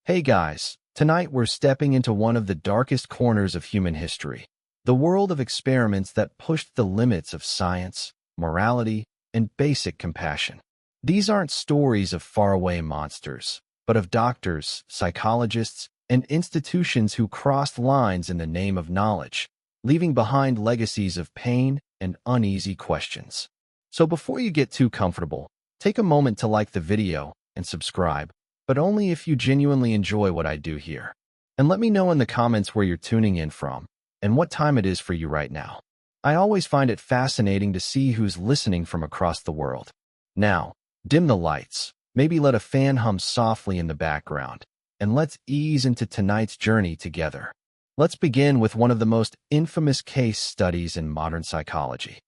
Hey guys, tonight we're stepping into one of the darkest corners of human history, the world of experiments that pushed the limits of science, morality, and basic compassion. These aren't stories of faraway monsters, but of doctors, psychologists, and institutions who crossed lines in the name of knowledge, leaving behind legacies of pain and uneasy questions. So before you get too comfortable, take a moment to like the video and subscribe, but only if you genuinely enjoy what I do here. And let me know in the comments where you're tuning in from and what time it is for you right now. I always find it fascinating to see who's listening from across the world. Now, dim the lights, maybe let a fan hum softly in the background, and let's ease into tonight's journey together. Let's begin with one of the most infamous case studies in modern psychology.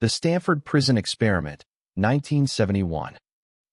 The Stanford Prison Experiment, 1971.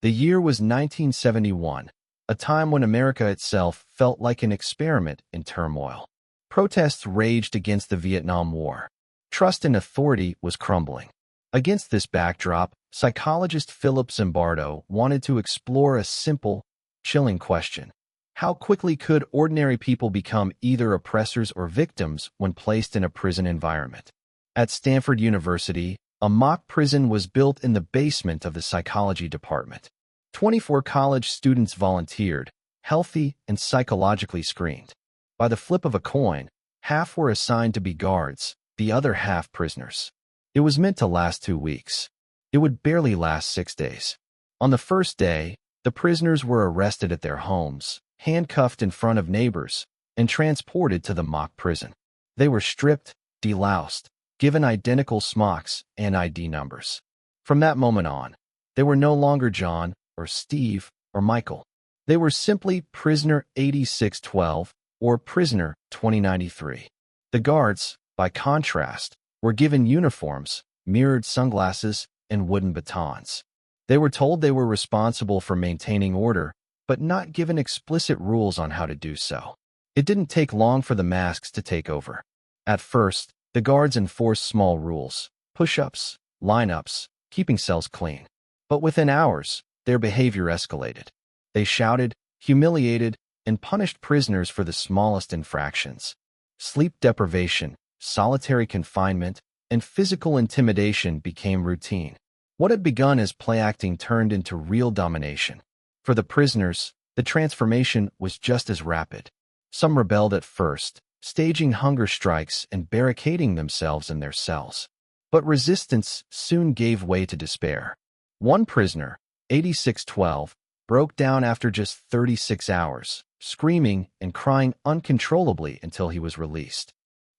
The year was 1971, a time when America itself felt like an experiment in turmoil. Protests raged against the Vietnam War. Trust in authority was crumbling. Against this backdrop, psychologist Philip Zimbardo wanted to explore a simple, chilling question. How quickly could ordinary people become either oppressors or victims when placed in a prison environment? At Stanford University, a mock prison was built in the basement of the psychology department. 24 college students volunteered, healthy and psychologically screened. By the flip of a coin, half were assigned to be guards, the other half prisoners. It was meant to last 2 weeks. It would barely last 6 days. On the first day, the prisoners were arrested at their homes, handcuffed in front of neighbors, and transported to the mock prison. They were stripped, deloused, given identical smocks and ID numbers. From that moment on, they were no longer John, or Steve, or Michael. They were simply Prisoner 8612 or Prisoner 2093. The guards, by contrast, were given uniforms, mirrored sunglasses, and wooden batons. They were told they were responsible for maintaining order, but not given explicit rules on how to do so. It didn't take long for the masks to take over. At first, the guards enforced small rules, push-ups, line-ups, keeping cells clean. But within hours, their behavior escalated. They shouted, humiliated, and punished prisoners for the smallest infractions. Sleep deprivation, solitary confinement, and physical intimidation became routine. What had begun as play acting turned into real domination. For the prisoners, the transformation was just as rapid. Some rebelled at first, staging hunger strikes and barricading themselves in their cells. But resistance soon gave way to despair. One prisoner, 8612, broke down after just 36 hours, screaming and crying uncontrollably until he was released.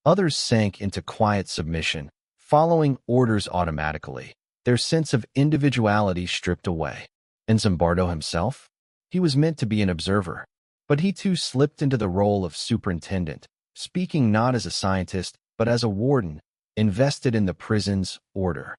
Others sank into quiet submission, following orders automatically, their sense of individuality stripped away. And Zimbardo himself? He was meant to be an observer, but he too slipped into the role of superintendent, speaking not as a scientist, but as a warden, invested in the prison's order.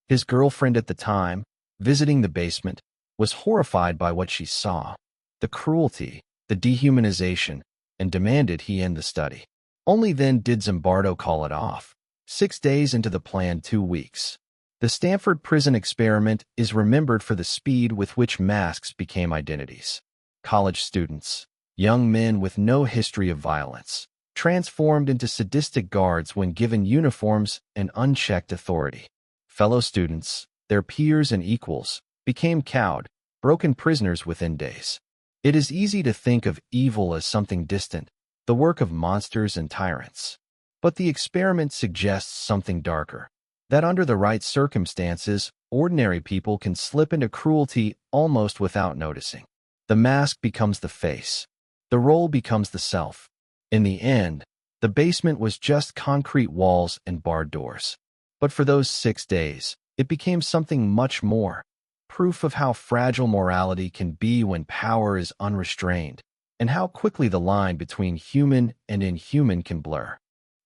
His girlfriend at the time, visiting the basement, was horrified by what she saw, the cruelty, the dehumanization, and demanded he end the study. Only then did Zimbardo call it off. 6 days into the planned 2 weeks. The Stanford Prison Experiment is remembered for the speed with which masks became identities. College students, young men with no history of violence, transformed into sadistic guards when given uniforms and unchecked authority. Fellow students, their peers and equals, became cowed, broken prisoners within days. It is easy to think of evil as something distant, the work of monsters and tyrants. But the experiment suggests something darker, that under the right circumstances, ordinary people can slip into cruelty almost without noticing. The mask becomes the face. The role becomes the self. In the end, the basement was just concrete walls and barred doors. But for those 6 days, it became something much more. Proof of how fragile morality can be when power is unrestrained, and how quickly the line between human and inhuman can blur.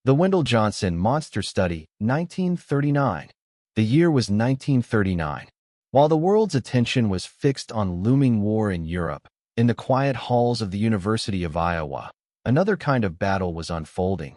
The Wendell Johnson Monster Study, 1939. The year was 1939. While the world's attention was fixed on looming war in Europe, in the quiet halls of the University of Iowa, another kind of battle was unfolding.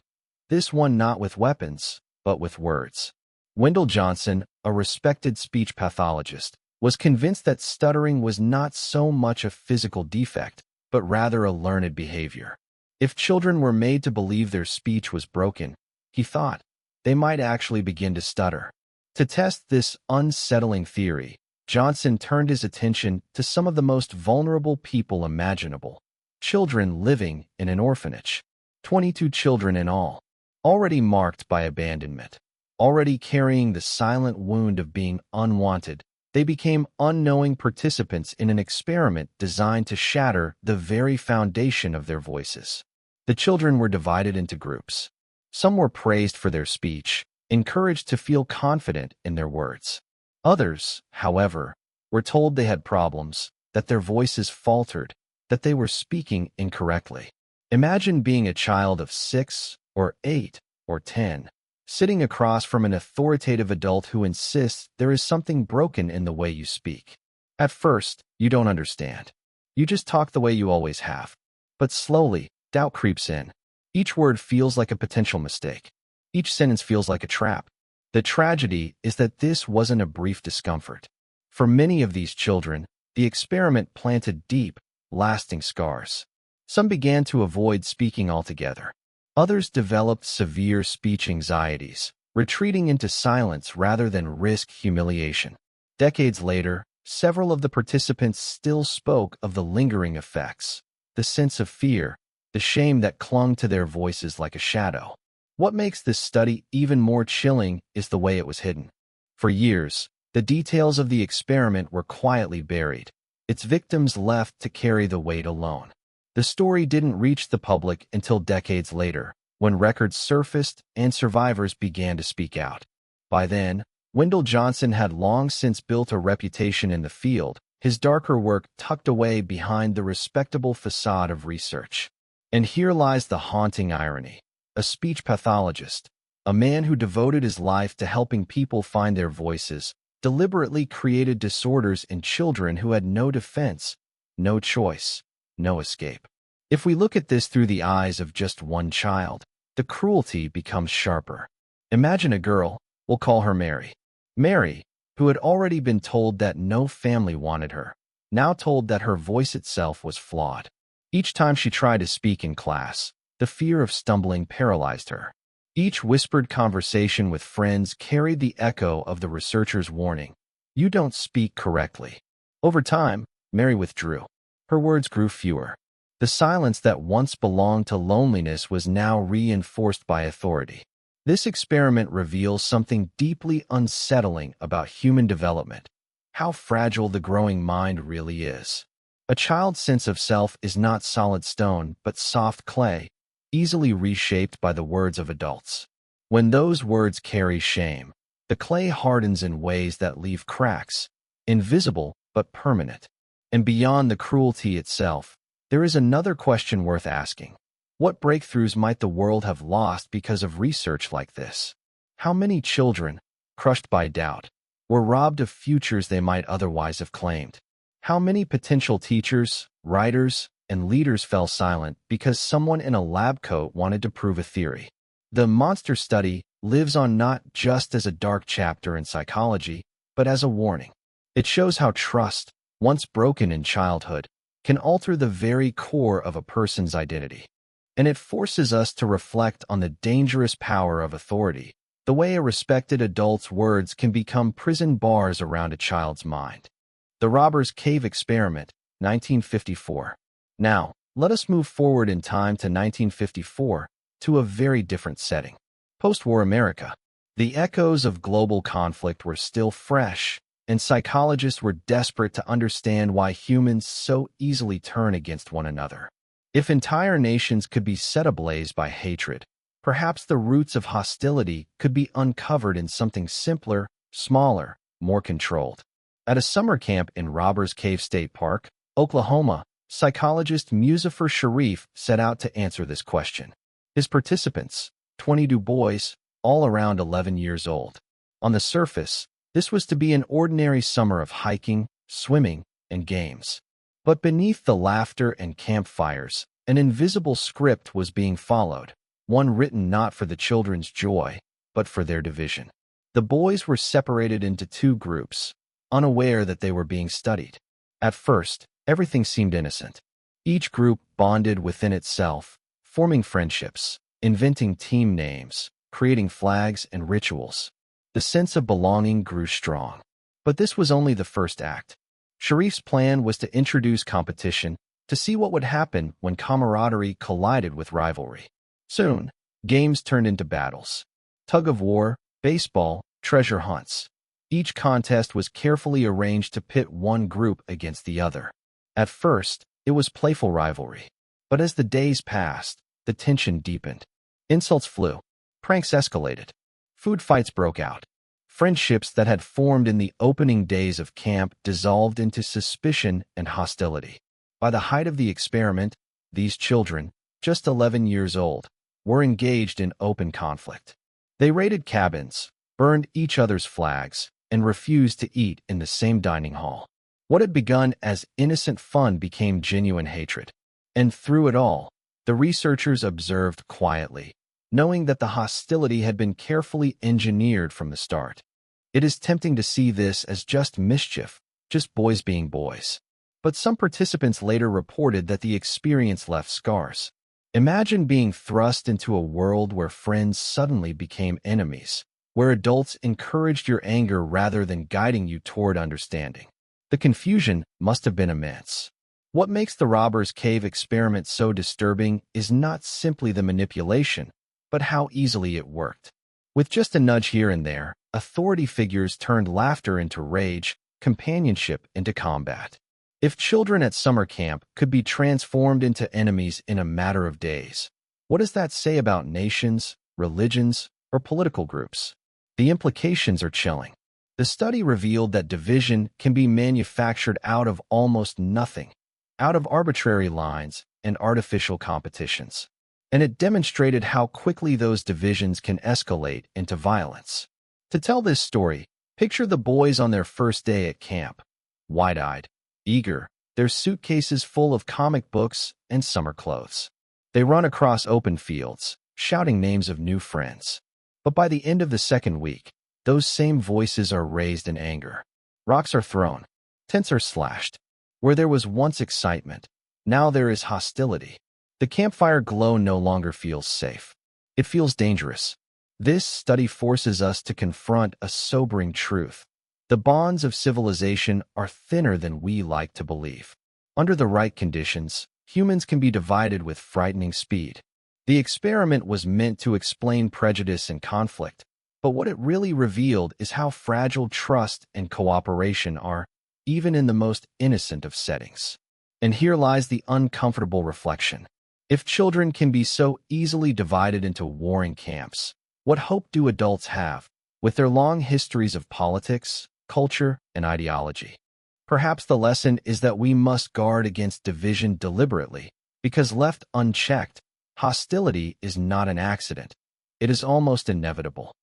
This one not with weapons, but with words. Wendell Johnson, a respected speech pathologist, was convinced that stuttering was not so much a physical defect, but rather a learned behavior. If children were made to believe their speech was broken, he thought, they might actually begin to stutter. To test this unsettling theory, Johnson turned his attention to some of the most vulnerable people imaginable, children living in an orphanage. 22 children in all, already marked by abandonment, already carrying the silent wound of being unwanted. They became unknowing participants in an experiment designed to shatter the very foundation of their voices. The children were divided into groups. Some were praised for their speech, encouraged to feel confident in their words. Others, however, were told they had problems, that their voices faltered, that they were speaking incorrectly. Imagine being a child of 6 or 8 or 10, sitting across from an authoritative adult who insists there is something broken in the way you speak. At first, you don't understand. You just talk the way you always have. But slowly, doubt creeps in. Each word feels like a potential mistake. Each sentence feels like a trap. The tragedy is that this wasn't a brief discomfort. For many of these children, the experiment planted deep, lasting scars. Some began to avoid speaking altogether. Others developed severe speech anxieties, retreating into silence rather than risk humiliation. Decades later, several of the participants still spoke of the lingering effects, the sense of fear, the shame that clung to their voices like a shadow. What makes this study even more chilling is the way it was hidden. For years, the details of the experiment were quietly buried, its victims left to carry the weight alone. The story didn't reach the public until decades later, when records surfaced and survivors began to speak out. By then, Wendell Johnson had long since built a reputation in the field, his darker work tucked away behind the respectable facade of research. And here lies the haunting irony. A speech pathologist, a man who devoted his life to helping people find their voices, deliberately created disorders in children who had no defense, no choice, no escape. If we look at this through the eyes of just one child, the cruelty becomes sharper. Imagine a girl, we'll call her Mary. Mary, who had already been told that no family wanted her, now told that her voice itself was flawed. Each time she tried to speak in class, the fear of stumbling paralyzed her. Each whispered conversation with friends carried the echo of the researcher's warning. You don't speak correctly. Over time, Mary withdrew. Her words grew fewer. The silence that once belonged to loneliness was now reinforced by authority. This experiment reveals something deeply unsettling about human development, how fragile the growing mind really is. A child's sense of self is not solid stone, but soft clay, easily reshaped by the words of adults. When those words carry shame, the clay hardens in ways that leave cracks, invisible but permanent. And beyond the cruelty itself, there is another question worth asking. What breakthroughs might the world have lost because of research like this? How many children, crushed by doubt, were robbed of futures they might otherwise have claimed? How many potential teachers, writers, and leaders fell silent because someone in a lab coat wanted to prove a theory? The monster study lives on not just as a dark chapter in psychology, but as a warning. It shows how trust, once broken in childhood, can alter the very core of a person's identity. And it forces us to reflect on the dangerous power of authority, the way a respected adult's words can become prison bars around a child's mind. The Robbers Cave Experiment, 1954. Now, let us move forward in time to 1954, to a very different setting. Post-war America. The echoes of global conflict were still fresh, and psychologists were desperate to understand why humans so easily turn against one another. If entire nations could be set ablaze by hatred, perhaps the roots of hostility could be uncovered in something simpler, smaller, more controlled. At a summer camp in Robbers Cave State Park, Oklahoma, psychologist Muzafer Sharif set out to answer this question. His participants, 22 boys, all around 11 years old. On the surface, this was to be an ordinary summer of hiking, swimming, and games. But beneath the laughter and campfires, an invisible script was being followed, one written not for the children's joy, but for their division. The boys were separated into two groups, unaware that they were being studied. At first, everything seemed innocent. Each group bonded within itself, forming friendships, inventing team names, creating flags and rituals. The sense of belonging grew strong. But this was only the first act. Sharif's plan was to introduce competition, to see what would happen when camaraderie collided with rivalry. Soon, games turned into battles. Tug-of-war, baseball, treasure hunts. Each contest was carefully arranged to pit one group against the other. At first, it was playful rivalry. But as the days passed, the tension deepened. Insults flew. Pranks escalated. Food fights broke out. Friendships that had formed in the opening days of camp dissolved into suspicion and hostility. By the height of the experiment, these children, just 11 years old, were engaged in open conflict. They raided cabins, burned each other's flags, and refused to eat in the same dining hall. What had begun as innocent fun became genuine hatred. And through it all, the researchers observed quietly, knowing that the hostility had been carefully engineered from the start. It is tempting to see this as just mischief, just boys being boys. But some participants later reported that the experience left scars. Imagine being thrust into a world where friends suddenly became enemies, where adults encouraged your anger rather than guiding you toward understanding. The confusion must have been immense. What makes the Robbers' Cave experiment so disturbing is not simply the manipulation, but how easily it worked. With just a nudge here and there, authority figures turned laughter into rage, companionship into combat. If children at summer camp could be transformed into enemies in a matter of days, what does that say about nations, religions, or political groups? The implications are chilling. The study revealed that division can be manufactured out of almost nothing, out of arbitrary lines and artificial competitions. And it demonstrated how quickly those divisions can escalate into violence. To tell this story, picture the boys on their first day at camp, wide-eyed, eager, their suitcases full of comic books and summer clothes. They run across open fields, shouting names of new friends. But by the end of the second week, those same voices are raised in anger. Rocks are thrown. Tents are slashed. Where there was once excitement, now there is hostility. The campfire glow no longer feels safe. It feels dangerous. This study forces us to confront a sobering truth. The bonds of civilization are thinner than we like to believe. Under the right conditions, humans can be divided with frightening speed. The experiment was meant to explain prejudice and conflict, but what it really revealed is how fragile trust and cooperation are, even in the most innocent of settings. And here lies the uncomfortable reflection. If children can be so easily divided into warring camps, what hope do adults have, with their long histories of politics, culture, and ideology? Perhaps the lesson is that we must guard against division deliberately, because left unchecked, hostility is not an accident. It is almost inevitable.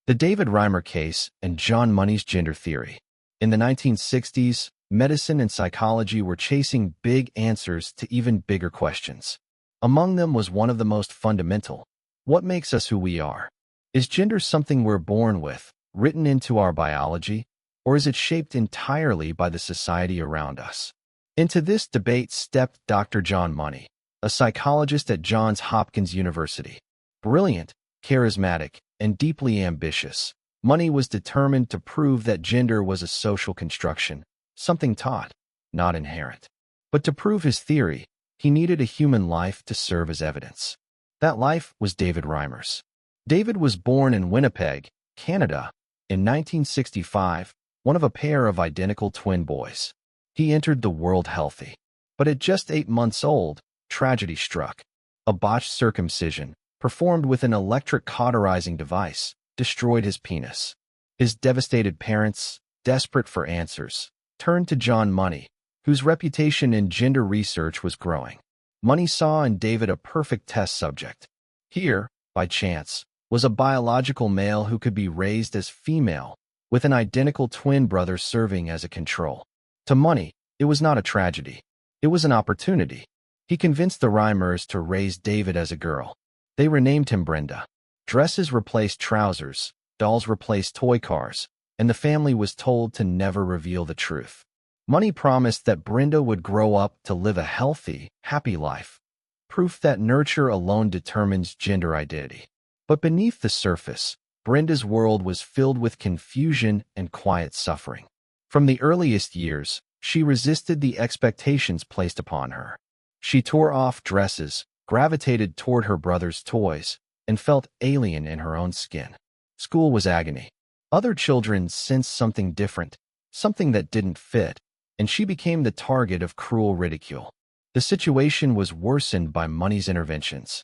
The David Reimer case and John Money's gender theory. In the 1960s, medicine and psychology were chasing big answers to even bigger questions. Among them was one of the most fundamental. What makes us who we are? Is gender something we're born with, written into our biology, or is it shaped entirely by the society around us? Into this debate stepped Dr. John Money, a psychologist at Johns Hopkins University. Brilliant, charismatic, and deeply ambitious, Money was determined to prove that gender was a social construction, something taught, not inherent. But to prove his theory, he needed a human life to serve as evidence. That life was David Reimer's. David was born in Winnipeg, Canada, in 1965, one of a pair of identical twin boys. He entered the world healthy. But at just 8 months old, tragedy struck. A botched circumcision, performed with an electric cauterizing device, destroyed his penis. His devastated parents, desperate for answers, turned to John Money, whose reputation in gender research was growing. Money saw in David a perfect test subject. Here, by chance, was a biological male who could be raised as female, with an identical twin brother serving as a control. To Money, it was not a tragedy. It was an opportunity. He convinced the Reimers to raise David as a girl. They renamed him Brenda. Dresses replaced trousers, dolls replaced toy cars, and the family was told to never reveal the truth. Money promised that Brenda would grow up to live a healthy, happy life. Proof that nurture alone determines gender identity. But beneath the surface, Brenda's world was filled with confusion and quiet suffering. From the earliest years, she resisted the expectations placed upon her. She tore off dresses, gravitated toward her brother's toys, and felt alien in her own skin. School was agony. Other children sensed something different, something that didn't fit, and she became the target of cruel ridicule. The situation was worsened by Money's interventions.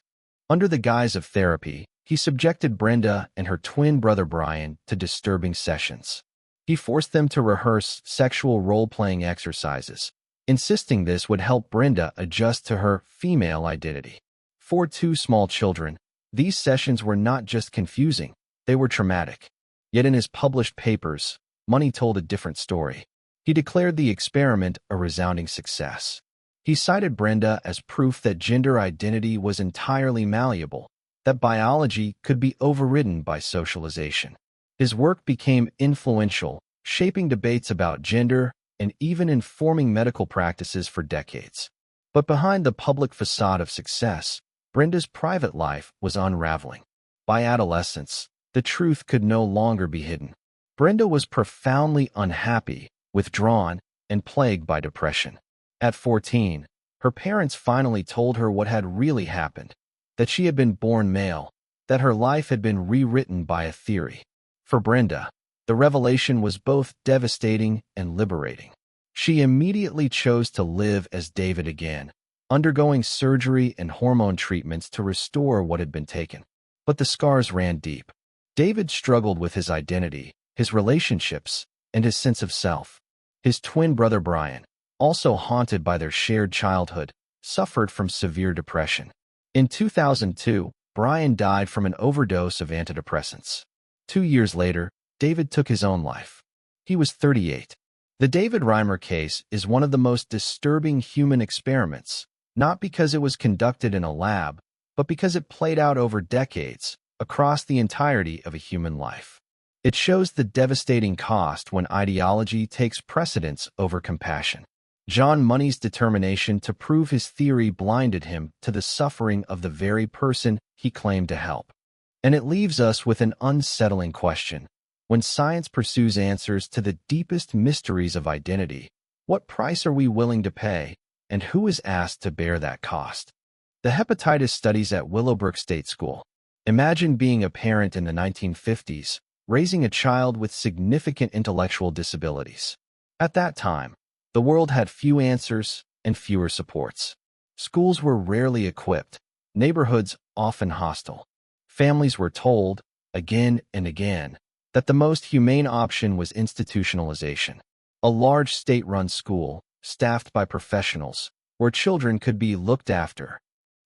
Under the guise of therapy, he subjected Brenda and her twin brother Brian to disturbing sessions. He forced them to rehearse sexual role-playing exercises, insisting this would help Brenda adjust to her female identity. For two small children, these sessions were not just confusing, they were traumatic. Yet in his published papers, Money told a different story. He declared the experiment a resounding success. He cited Brenda as proof that gender identity was entirely malleable, that biology could be overridden by socialization. His work became influential, shaping debates about gender and even informing medical practices for decades. But behind the public facade of success, Brenda's private life was unraveling. By adolescence, the truth could no longer be hidden. Brenda was profoundly unhappy, withdrawn, and plagued by depression. At 14, her parents finally told her what had really happened, that she had been born male, that her life had been rewritten by a theory. For Brenda, the revelation was both devastating and liberating. She immediately chose to live as David again, undergoing surgery and hormone treatments to restore what had been taken. But the scars ran deep. David struggled with his identity, his relationships, and his sense of self. His twin brother Brian, also haunted by their shared childhood, suffered from severe depression. In 2002, Brian died from an overdose of antidepressants. 2 years later, David took his own life. He was 38. The David Reimer case is one of the most disturbing human experiments, not because it was conducted in a lab, but because it played out over decades, across the entirety of a human life. It shows the devastating cost when ideology takes precedence over compassion. John Money's determination to prove his theory blinded him to the suffering of the very person he claimed to help. And it leaves us with an unsettling question. When science pursues answers to the deepest mysteries of identity, what price are we willing to pay, and who is asked to bear that cost? The hepatitis studies at Willowbrook State School. Imagine being a parent in the 1950s, raising a child with significant intellectual disabilities. At that time, the world had few answers and fewer supports. Schools were rarely equipped, neighborhoods often hostile. Families were told, again and again, that the most humane option was institutionalization. A large state-run school, staffed by professionals, where children could be looked after.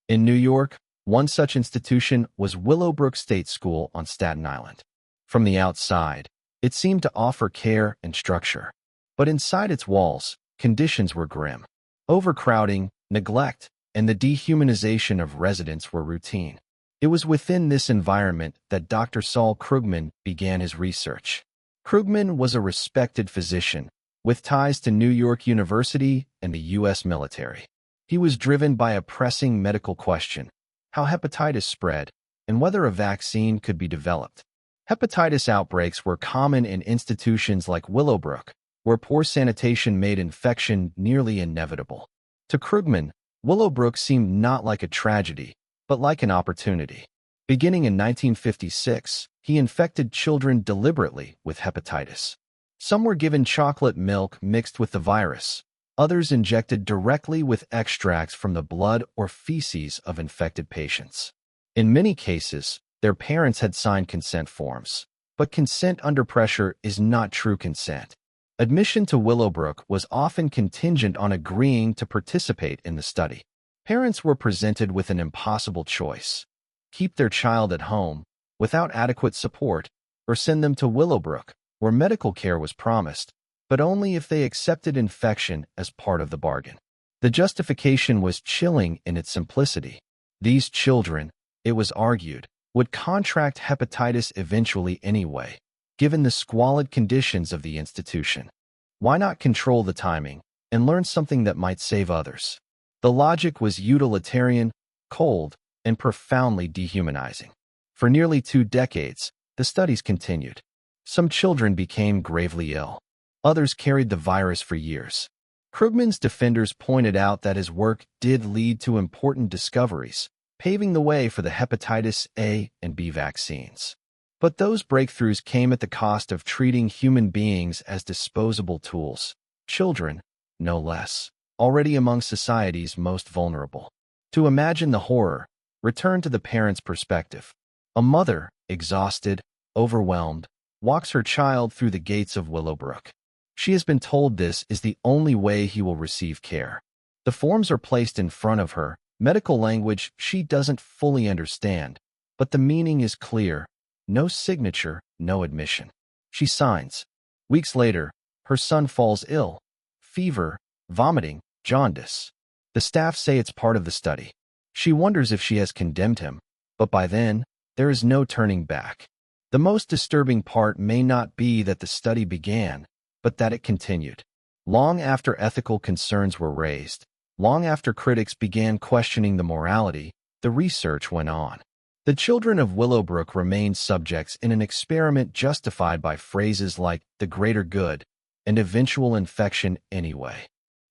In New York, one such institution was Willowbrook State School on Staten Island. From the outside, it seemed to offer care and structure. But inside its walls, conditions were grim. Overcrowding, neglect, and the dehumanization of residents were routine. It was within this environment that Dr. Saul Krugman began his research. Krugman was a respected physician, with ties to New York University and the U.S. military. He was driven by a pressing medical question: how hepatitis spread, and whether a vaccine could be developed. Hepatitis outbreaks were common in institutions like Willowbrook, where poor sanitation made infection nearly inevitable. To Krugman, Willowbrook seemed not like a tragedy, but like an opportunity. Beginning in 1956, he infected children deliberately with hepatitis. Some were given chocolate milk mixed with the virus, others injected directly with extracts from the blood or feces of infected patients. In many cases, their parents had signed consent forms, but consent under pressure is not true consent. Admission to Willowbrook was often contingent on agreeing to participate in the study. Parents were presented with an impossible choice: keep their child at home, without adequate support, or send them to Willowbrook, where medical care was promised, but only if they accepted infection as part of the bargain. The justification was chilling in its simplicity. These children, it was argued, would contract hepatitis eventually anyway, given the squalid conditions of the institution. Why not control the timing and learn something that might save others? The logic was utilitarian, cold, and profoundly dehumanizing. For nearly 2 decades, the studies continued. Some children became gravely ill. Others carried the virus for years. Krugman's defenders pointed out that his work did lead to important discoveries, paving the way for the hepatitis A and B vaccines. But those breakthroughs came at the cost of treating human beings as disposable tools, children, no less, already among society's most vulnerable. To imagine the horror, return to the parent's perspective. A mother, exhausted, overwhelmed, walks her child through the gates of Willowbrook. She has been told this is the only way he will receive care. The forms are placed in front of her, medical language she doesn't fully understand, but the meaning is clear. No signature, no admission. She signs. Weeks later, her son falls ill. Fever, vomiting, jaundice. The staff say it's part of the study. She wonders if she has condemned him, but by then, there is no turning back. The most disturbing part may not be that the study began, but that it continued. Long after ethical concerns were raised, long after critics began questioning the morality, the research went on. The children of Willowbrook remained subjects in an experiment justified by phrases like the greater good and eventual infection anyway.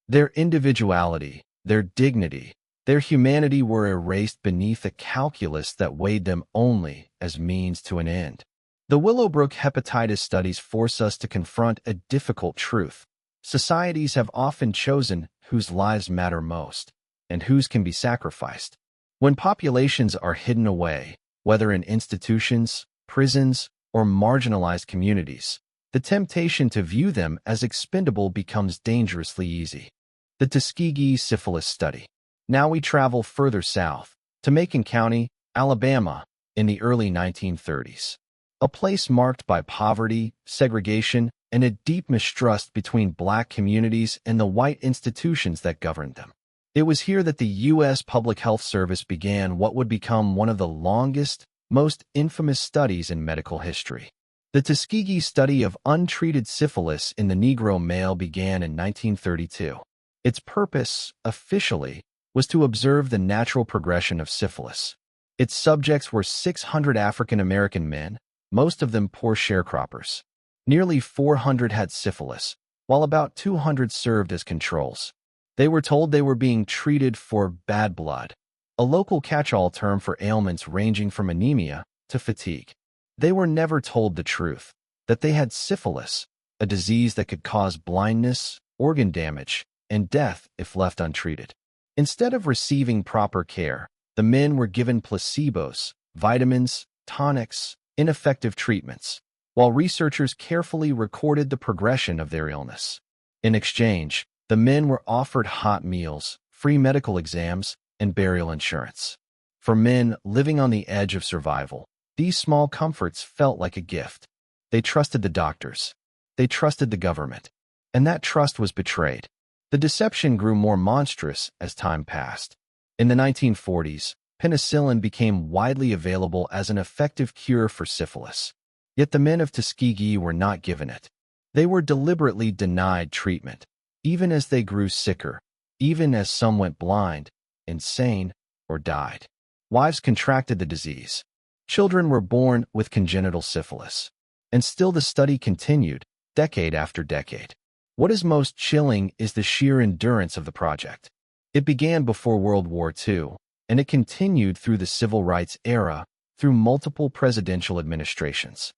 Their individuality, their dignity, their humanity were erased beneath a calculus that weighed them only as means to an end. The Willowbrook hepatitis studies force us to confront a difficult truth. Societies have often chosen whose lives matter most and whose can be sacrificed. When populations are hidden away, whether in institutions, prisons, or marginalized communities, the temptation to view them as expendable becomes dangerously easy. The Tuskegee Syphilis Study. Now we travel further south, to Macon County, Alabama, in the early 1930s. A place marked by poverty, segregation, and a deep mistrust between black communities and the white institutions that governed them. It was here that the U.S. Public Health Service began what would become one of the longest, most infamous studies in medical history. The Tuskegee study of untreated syphilis in the Negro male began in 1932. Its purpose, officially, was to observe the natural progression of syphilis. Its subjects were 600 African American men, most of them poor sharecroppers. Nearly 400 had syphilis, while about 200 served as controls. They were told they were being treated for bad blood, a local catch-all term for ailments ranging from anemia to fatigue. They were never told the truth, that they had syphilis, a disease that could cause blindness, organ damage, and death if left untreated. Instead of receiving proper care, the men were given placebos, vitamins, tonics, ineffective treatments, while researchers carefully recorded the progression of their illness. In exchange, the men were offered hot meals, free medical exams, and burial insurance. For men living on the edge of survival, these small comforts felt like a gift. They trusted the doctors. They trusted the government. And that trust was betrayed. The deception grew more monstrous as time passed. In the 1940s, penicillin became widely available as an effective cure for syphilis. Yet the men of Tuskegee were not given it. They were deliberately denied treatment, even as they grew sicker, even as some went blind, insane, or died. Wives contracted the disease. Children were born with congenital syphilis. And still the study continued, decade after decade. What is most chilling is the sheer endurance of the project. It began before World War II, and it continued through the Civil Rights era, through multiple presidential administrations.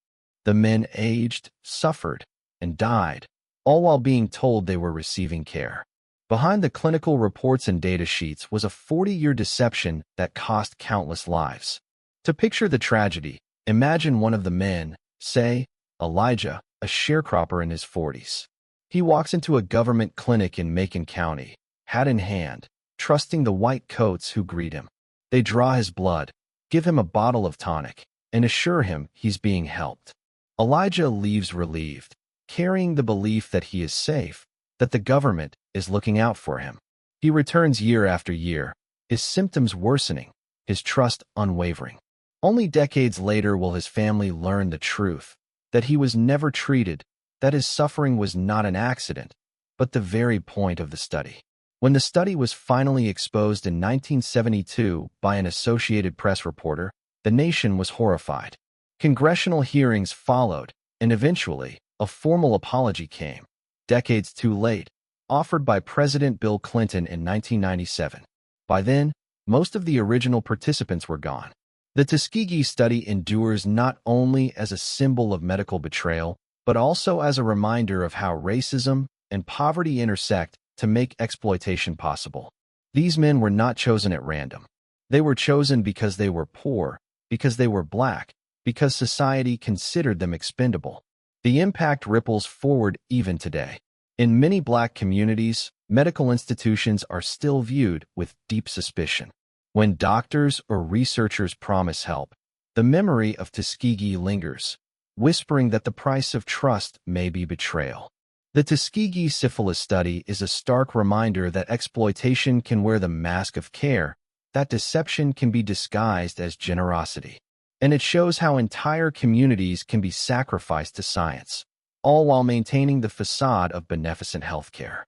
The men aged, suffered, and died, all while being told they were receiving care. Behind the clinical reports and data sheets was a 40-year deception that cost countless lives. To picture the tragedy, imagine one of the men, say, Elijah, a sharecropper in his 40s. He walks into a government clinic in Macon County, hat in hand, trusting the white coats who greet him. They draw his blood, give him a bottle of tonic, and assure him he's being helped. Elijah leaves relieved, carrying the belief that he is safe, that the government is looking out for him. He returns year after year, his symptoms worsening, his trust unwavering. Only decades later will his family learn the truth, that he was never treated, that his suffering was not an accident, but the very point of the study. When the study was finally exposed in 1972 by an Associated Press reporter, the nation was horrified. Congressional hearings followed, and eventually, a formal apology came, decades too late, offered by President Bill Clinton in 1997. By then, most of the original participants were gone. The Tuskegee study endures not only as a symbol of medical betrayal, but also as a reminder of how racism and poverty intersect to make exploitation possible. These men were not chosen at random. They were chosen because they were poor, because they were black, because society considered them expendable. The impact ripples forward even today. In many black communities, medical institutions are still viewed with deep suspicion. When doctors or researchers promise help, the memory of Tuskegee lingers, whispering that the price of trust may be betrayal. The Tuskegee Syphilis Study is a stark reminder that exploitation can wear the mask of care, that deception can be disguised as generosity. And it shows how entire communities can be sacrificed to science, all while maintaining the facade of beneficent healthcare.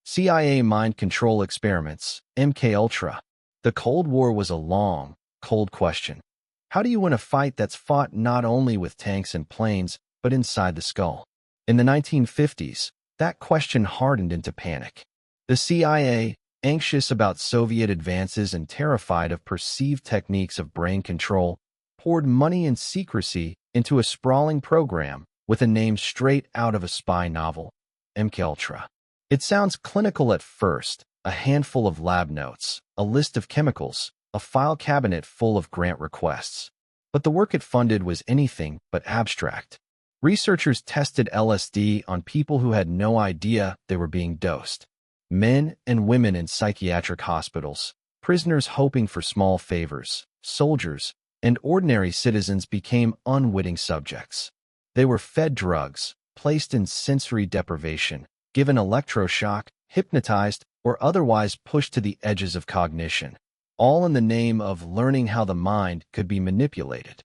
CIA mind control experiments, MKUltra. The Cold War was a long, cold question. How do you win a fight that's fought not only with tanks and planes, but inside the skull? In the 1950s, that question hardened into panic. The CIA, anxious about Soviet advances and terrified of perceived techniques of brain control, poured money and secrecy into a sprawling program with a name straight out of a spy novel, MKUltra. It sounds clinical at first, a handful of lab notes, a list of chemicals, a file cabinet full of grant requests. But the work it funded was anything but abstract. Researchers tested LSD on people who had no idea they were being dosed. Men and women in psychiatric hospitals, prisoners hoping for small favors, soldiers, and ordinary citizens became unwitting subjects. They were fed drugs, placed in sensory deprivation, given electroshock, hypnotized, or otherwise pushed to the edges of cognition, all in the name of learning how the mind could be manipulated.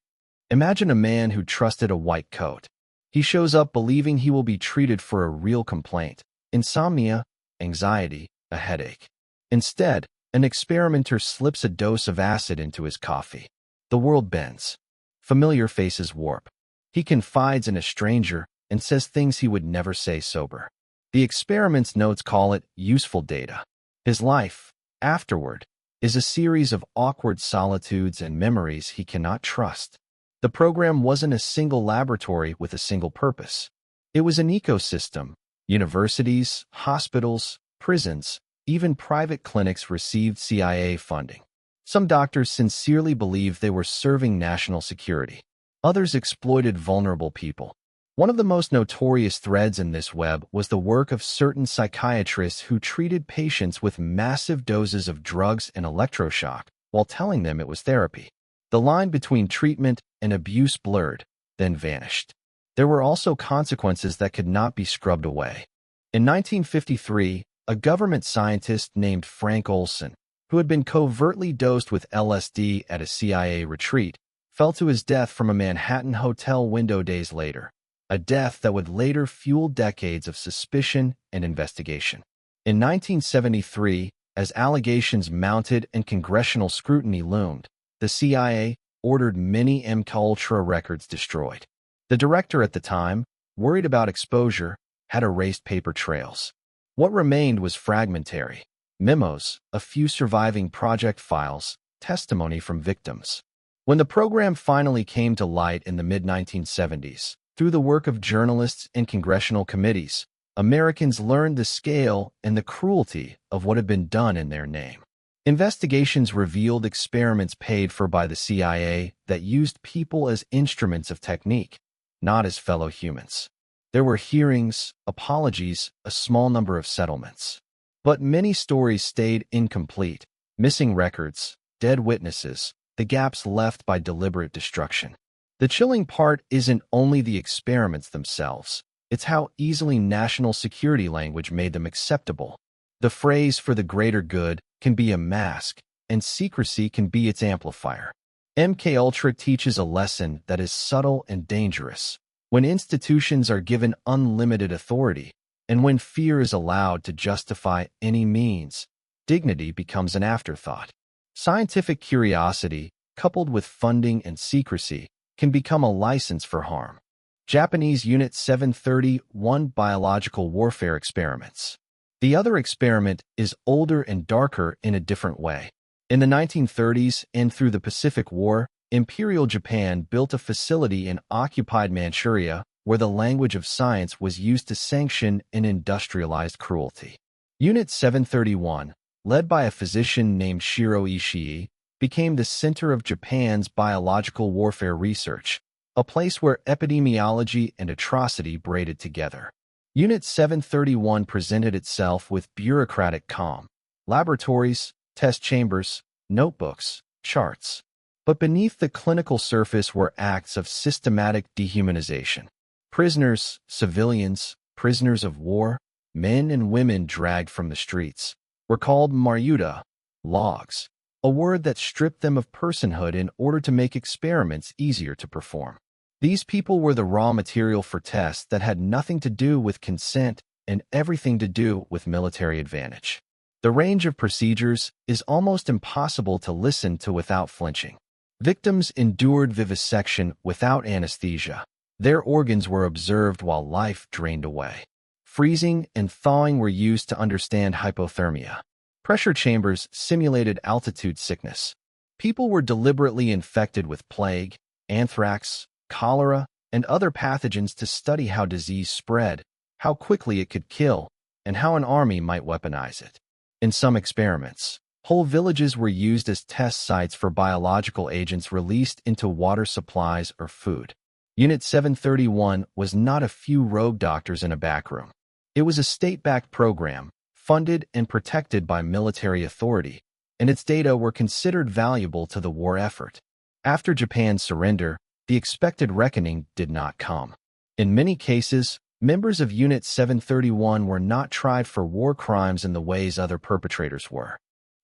Imagine a man who trusted a white coat. He shows up believing he will be treated for a real complaint, insomnia, anxiety, a headache. Instead, an experimenter slips a dose of acid into his coffee. The world bends. Familiar faces warp. He confides in a stranger and says things he would never say sober. The experiment's notes call it useful data. His life, afterward, is a series of awkward solitudes and memories he cannot trust. The program wasn't a single laboratory with a single purpose. It was an ecosystem. Universities, hospitals, prisons, even private clinics received CIA funding. Some doctors sincerely believed they were serving national security. Others exploited vulnerable people. One of the most notorious threads in this web was the work of certain psychiatrists who treated patients with massive doses of drugs and electroshock while telling them it was therapy. The line between treatment and abuse blurred, then vanished. There were also consequences that could not be scrubbed away. In 1953, a government scientist named Frank Olson, who had been covertly dosed with LSD at a CIA retreat, fell to his death from a Manhattan hotel window days later, a death that would later fuel decades of suspicion and investigation. In 1973, as allegations mounted and congressional scrutiny loomed, the CIA ordered many MKUltra records destroyed. The director at the time, worried about exposure, had erased paper trails. What remained was fragmentary: memos, a few surviving project files, testimony from victims. When the program finally came to light in the mid-1970s, through the work of journalists and congressional committees, Americans learned the scale and the cruelty of what had been done in their name. Investigations revealed experiments paid for by the CIA that used people as instruments of technique, not as fellow humans. There were hearings, apologies, a small number of settlements. But many stories stayed incomplete: missing records, dead witnesses, the gaps left by deliberate destruction. The chilling part isn't only the experiments themselves, it's how easily national security language made them acceptable. The phrase "for the greater good" can be a mask, and secrecy can be its amplifier. MKUltra teaches a lesson that is subtle and dangerous. when institutions are given unlimited authority, and when fear is allowed to justify any means, dignity becomes an afterthought. Scientific curiosity, coupled with funding and secrecy, can become a license for harm. Japanese Unit 731 Biological Warfare Experiments. The other experiment is older and darker in a different way. In the 1930s and through the Pacific War, Imperial Japan built a facility in occupied Manchuria where the language of science was used to sanction an industrialized cruelty. Unit 731, led by a physician named Shiro Ishii, became the center of Japan's biological warfare research, a place where epidemiology and atrocity braided together. Unit 731 presented itself with bureaucratic calm, laboratories, test chambers, notebooks, charts. But beneath the clinical surface were acts of systematic dehumanization. Prisoners, civilians, prisoners of war, men and women dragged from the streets, were called maryuta, logs, a word that stripped them of personhood in order to make experiments easier to perform. These people were the raw material for tests that had nothing to do with consent and everything to do with military advantage. The range of procedures is almost impossible to listen to without flinching. Victims endured vivisection without anesthesia. Their organs were observed while life drained away. Freezing and thawing were used to understand hypothermia. Pressure chambers simulated altitude sickness. People were deliberately infected with plague, anthrax, cholera, and other pathogens to study how disease spread, how quickly it could kill, and how an army might weaponize it. In some experiments, whole villages were used as test sites for biological agents released into water supplies or food. Unit 731 was not a few rogue doctors in a backroom. It was a state-backed program, funded and protected by military authority, and its data were considered valuable to the war effort. After Japan's surrender, the expected reckoning did not come. In many cases, members of Unit 731 were not tried for war crimes in the ways other perpetrators were.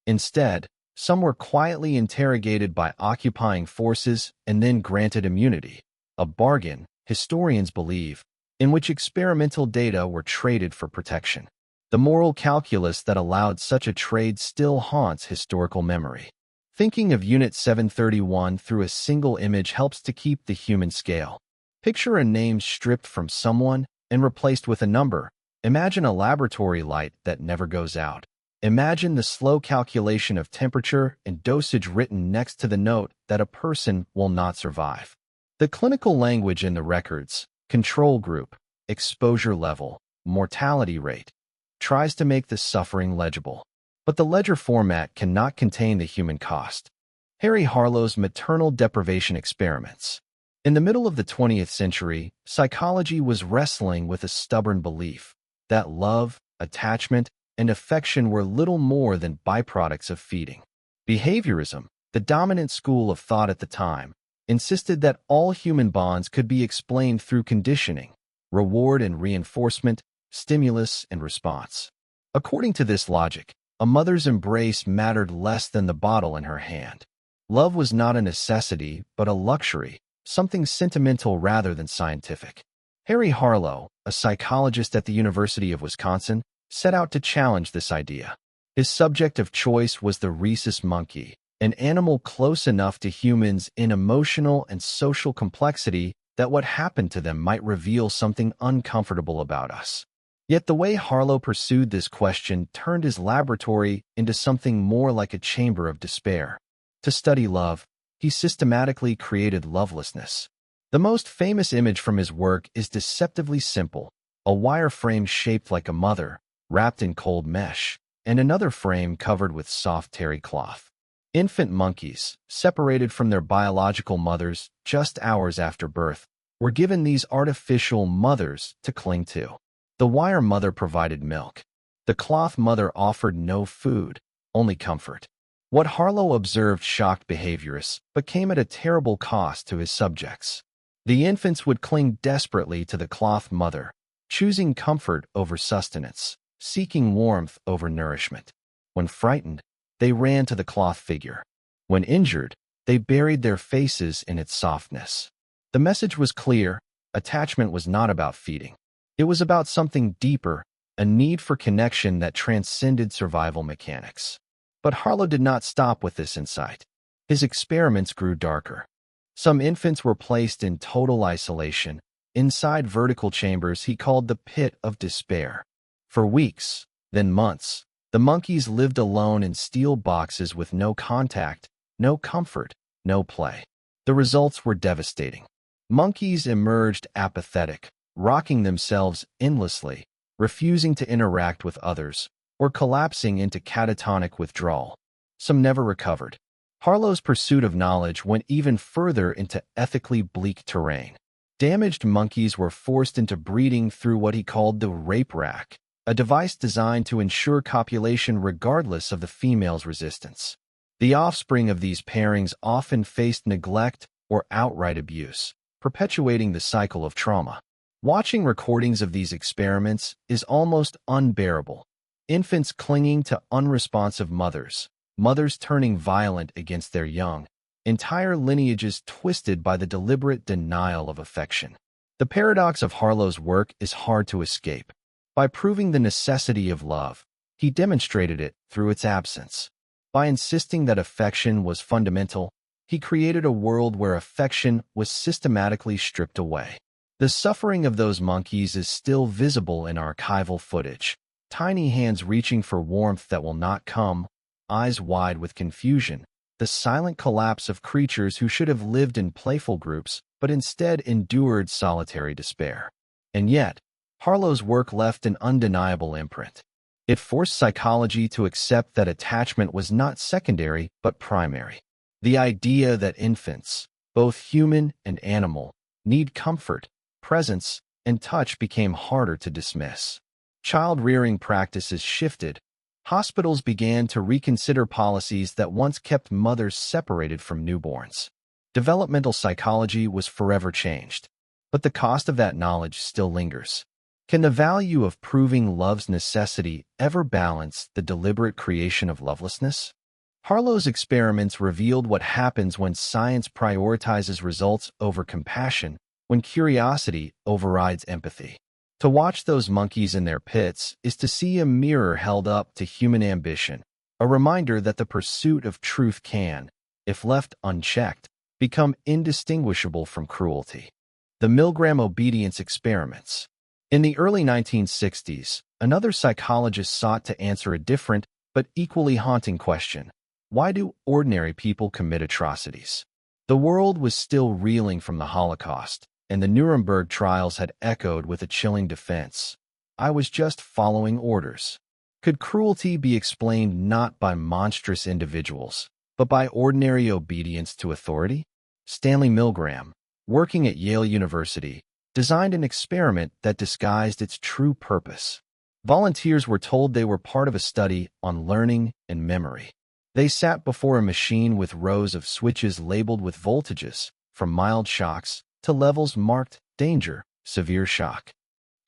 Instead, some were quietly interrogated by occupying forces and then granted immunity, a bargain, historians believe, in which experimental data were traded for protection. The moral calculus that allowed such a trade still haunts historical memory. Thinking of Unit 731 through a single image helps to keep the human scale. Picture a name stripped from someone and replaced with a number. Imagine a laboratory light that never goes out. Imagine the slow calculation of temperature and dosage written next to the note that a person will not survive. The clinical language in the records, control group, exposure level, mortality rate, tries to make the suffering legible. But the ledger format cannot contain the human cost. Harry Harlow's Maternal Deprivation Experiments. In the middle of the 20th century, psychology was wrestling with a stubborn belief that love, attachment, and affection were little more than byproducts of feeding. Behaviorism, the dominant school of thought at the time, insisted that all human bonds could be explained through conditioning, reward and reinforcement, stimulus and response. According to this logic, a mother's embrace mattered less than the bottle in her hand. Love was not a necessity, but a luxury, something sentimental rather than scientific. Harry Harlow, a psychologist at the University of Wisconsin, set out to challenge this idea. His subject of choice was the rhesus monkey, an animal close enough to humans in emotional and social complexity that what happened to them might reveal something uncomfortable about us. Yet the way Harlow pursued this question turned his laboratory into something more like a chamber of despair. To study love, he systematically created lovelessness. The most famous image from his work is deceptively simple: a wire frame shaped like a mother, wrapped in cold mesh, and another frame covered with soft terry cloth. Infant monkeys, separated from their biological mothers just hours after birth, were given these artificial mothers to cling to. The wire mother provided milk. The cloth mother offered no food, only comfort. What Harlow observed shocked behaviorists, but came at a terrible cost to his subjects. The infants would cling desperately to the cloth mother, choosing comfort over sustenance, seeking warmth over nourishment. When frightened, they ran to the cloth figure. When injured, they buried their faces in its softness. The message was clear: attachment was not about feeding. It was about something deeper, a need for connection that transcended survival mechanics. But Harlow did not stop with this insight. His experiments grew darker. Some infants were placed in total isolation, inside vertical chambers he called the pit of despair. For weeks, then months, the monkeys lived alone in steel boxes with no contact, no comfort, no play. The results were devastating. Monkeys emerged apathetic, rocking themselves endlessly, refusing to interact with others, or collapsing into catatonic withdrawal. Some never recovered. Harlow's pursuit of knowledge went even further into ethically bleak terrain. Damaged monkeys were forced into breeding through what he called the rape rack, a device designed to ensure copulation regardless of the female's resistance. The offspring of these pairings often faced neglect or outright abuse, perpetuating the cycle of trauma. Watching recordings of these experiments is almost unbearable. Infants clinging to unresponsive mothers, mothers turning violent against their young, entire lineages twisted by the deliberate denial of affection. The paradox of Harlow's work is hard to escape. By proving the necessity of love, he demonstrated it through its absence. By insisting that affection was fundamental, he created a world where affection was systematically stripped away. The suffering of those monkeys is still visible in archival footage. Tiny hands reaching for warmth that will not come, eyes wide with confusion, the silent collapse of creatures who should have lived in playful groups but instead endured solitary despair. And yet, Harlow's work left an undeniable imprint. It forced psychology to accept that attachment was not secondary but primary. The idea that infants, both human and animal, need comfort, presence, and touch became harder to dismiss. Child-rearing practices shifted. Hospitals began to reconsider policies that once kept mothers separated from newborns. Developmental psychology was forever changed, but the cost of that knowledge still lingers. Can the value of proving love's necessity ever balance the deliberate creation of lovelessness? Harlow's experiments revealed what happens when science prioritizes results over compassion, when curiosity overrides empathy. To watch those monkeys in their pits is to see a mirror held up to human ambition, a reminder that the pursuit of truth can, if left unchecked, become indistinguishable from cruelty. The Milgram obedience experiments. In the early 1960s, another psychologist sought to answer a different but equally haunting question. Why do ordinary people commit atrocities? The world was still reeling from the Holocaust, and the Nuremberg trials had echoed with a chilling defense. I was just following orders. Could cruelty be explained not by monstrous individuals, but by ordinary obedience to authority? Stanley Milgram, working at Yale University, designed an experiment that disguised its true purpose. Volunteers were told they were part of a study on learning and memory. They sat before a machine with rows of switches labeled with voltages, from mild shocks to levels marked danger, severe shock.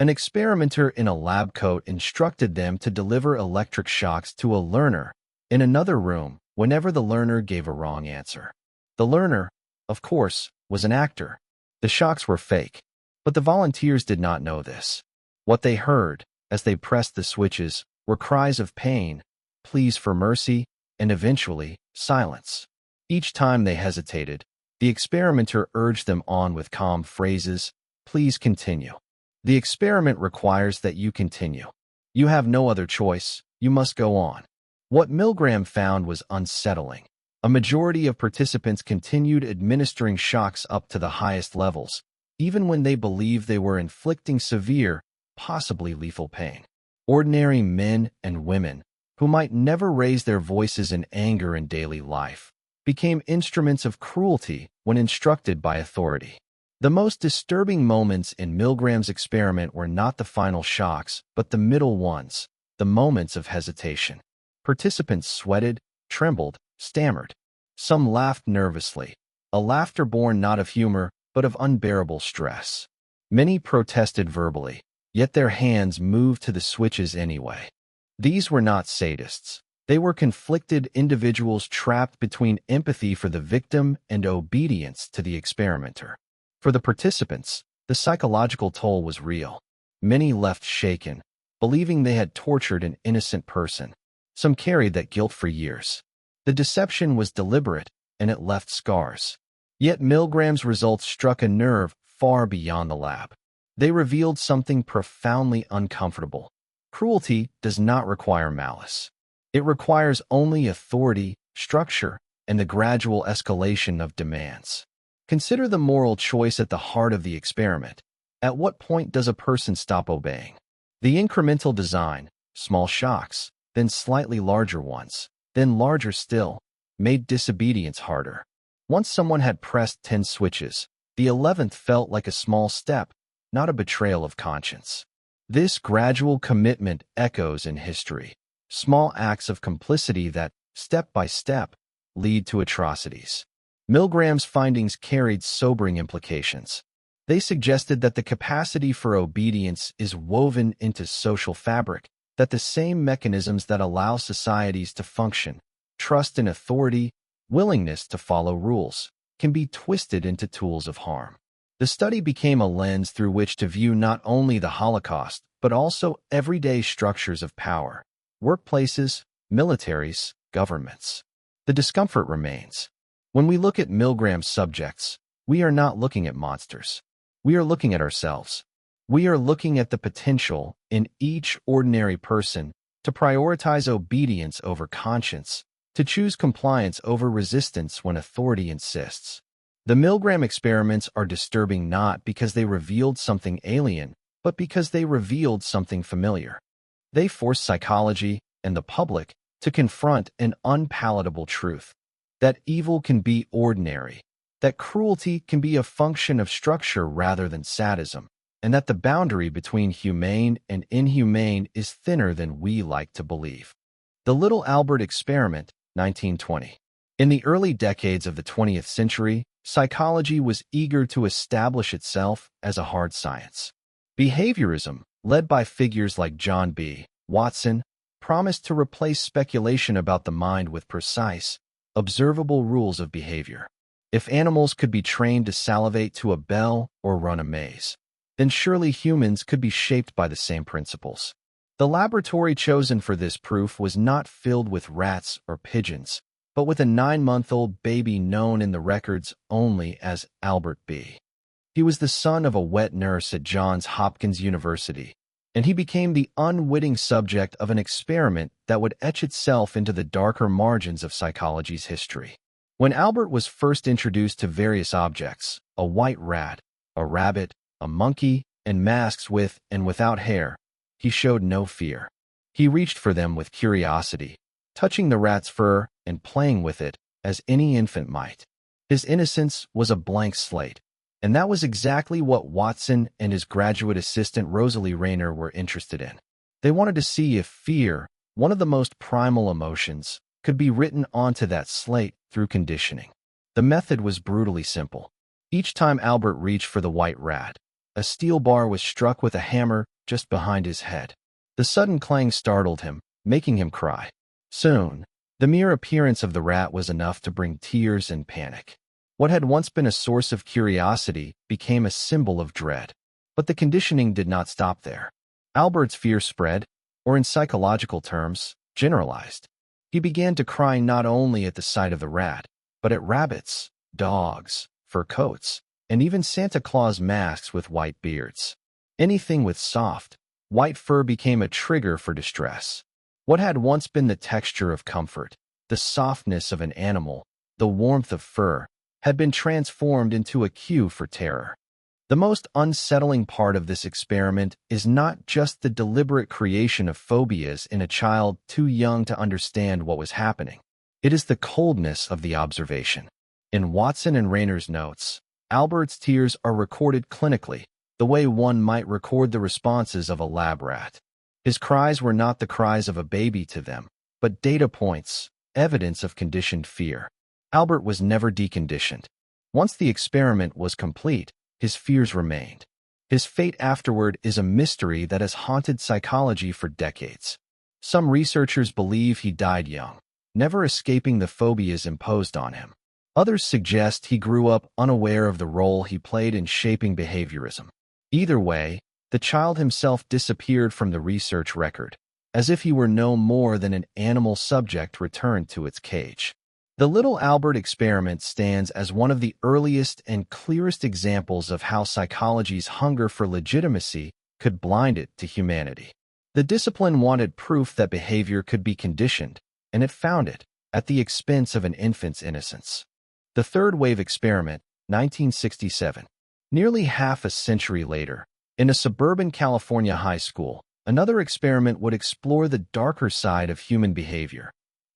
An experimenter in a lab coat instructed them to deliver electric shocks to a learner in another room whenever the learner gave a wrong answer. The learner, of course, was an actor. The shocks were fake, but the volunteers did not know this. What they heard, as they pressed the switches, were cries of pain, pleas for mercy, and eventually, silence. Each time they hesitated, the experimenter urged them on with calm phrases, "Please continue." The experiment requires that you continue. You have no other choice, you must go on. What Milgram found was unsettling. A majority of participants continued administering shocks up to the highest levels, even when they believed they were inflicting severe, possibly lethal pain. Ordinary men and women, who might never raise their voices in anger in daily life, became instruments of cruelty when instructed by authority. The most disturbing moments in Milgram's experiment were not the final shocks, but the middle ones, the moments of hesitation. Participants sweated, trembled, stammered. Some laughed nervously, a laughter born not of humor, but of unbearable stress. Many protested verbally, yet their hands moved to the switches anyway. These were not sadists. They were conflicted individuals trapped between empathy for the victim and obedience to the experimenter. For the participants, The psychological toll was real. Many left shaken, believing they had tortured an innocent person. Some carried that guilt for years. The deception was deliberate, and it left scars. Yet Milgram's results struck a nerve far beyond the lab. They revealed something profoundly uncomfortable. Cruelty does not require malice. It requires only authority, structure, and the gradual escalation of demands. Consider the moral choice at the heart of the experiment. At what point does a person stop obeying? The incremental design, small shocks, then slightly larger ones, then larger still, made disobedience harder. Once someone had pressed 10 switches, the 11th felt like a small step, not a betrayal of conscience. This gradual commitment echoes in history. Small acts of complicity that, step by step, lead to atrocities. Milgram's findings carried sobering implications. They suggested that the capacity for obedience is woven into social fabric, that the same mechanisms that allow societies to function, trust in authority, willingness to follow rules, can be twisted into tools of harm. The study became a lens through which to view not only the Holocaust, but also everyday structures of power, workplaces, militaries, governments. The discomfort remains. When we look at Milgram's subjects, we are not looking at monsters. We are looking at ourselves. We are looking at the potential in each ordinary person to prioritize obedience over conscience, to choose compliance over resistance when authority insists. The Milgram experiments are disturbing not because they revealed something alien, but because they revealed something familiar. They forced psychology and the public to confront an unpalatable truth: that evil can be ordinary, that cruelty can be a function of structure rather than sadism, and that the boundary between humane and inhumane is thinner than we like to believe. The Little Albert Experiment, 1920. In the early decades of the 20th century, psychology was eager to establish itself as a hard science. Behaviorism, led by figures like John B. Watson, promised to replace speculation about the mind with precise, observable rules of behavior. If animals could be trained to salivate to a bell or run a maze, then surely humans could be shaped by the same principles. The laboratory chosen for this proof was not filled with rats or pigeons, but with a 9-month-old baby known in the records only as Albert B. He was the son of a wet nurse at Johns Hopkins University, and he became the unwitting subject of an experiment that would etch itself into the darker margins of psychology's history. When Albert was first introduced to various objects, a white rat, a rabbit, a monkey, and masks with and without hair, he showed no fear. He reached for them with curiosity, touching the rat's fur and playing with it as any infant might. His innocence was a blank slate, and that was exactly what Watson and his graduate assistant Rosalie Reimer were interested in. They wanted to see if fear, one of the most primal emotions, could be written onto that slate through conditioning. The method was brutally simple. Each time Albert reached for the white rat, a steel bar was struck with a hammer just behind his head. The sudden clang startled him, making him cry. Soon, the mere appearance of the rat was enough to bring tears and panic. What had once been a source of curiosity became a symbol of dread. But the conditioning did not stop there. Albert's fear spread, or in psychological terms, generalized. He began to cry not only at the sight of the rat, but at rabbits, dogs, fur coats, and even Santa Claus masks with white beards. Anything with soft, white fur became a trigger for distress. What had once been the texture of comfort, the softness of an animal, the warmth of fur, had been transformed into a cue for terror. The most unsettling part of this experiment is not just the deliberate creation of phobias in a child too young to understand what was happening. It is the coldness of the observation. In Watson and Reimer's notes, Albert's tears are recorded clinically, the way one might record the responses of a lab rat. His cries were not the cries of a baby to them, but data points, evidence of conditioned fear. Albert was never deconditioned. Once the experiment was complete, his fears remained. His fate afterward is a mystery that has haunted psychology for decades. Some researchers believe he died young, never escaping the phobias imposed on him. Others suggest he grew up unaware of the role he played in shaping behaviorism. Either way, the child himself disappeared from the research record, as if he were no more than an animal subject returned to its cage. The Little Albert experiment stands as one of the earliest and clearest examples of how psychology's hunger for legitimacy could blind it to humanity. The discipline wanted proof that behavior could be conditioned, and it found it, at the expense of an infant's innocence. The Third Wave Experiment, 1967. Nearly half a century later, in a suburban California high school, another experiment would explore the darker side of human behavior.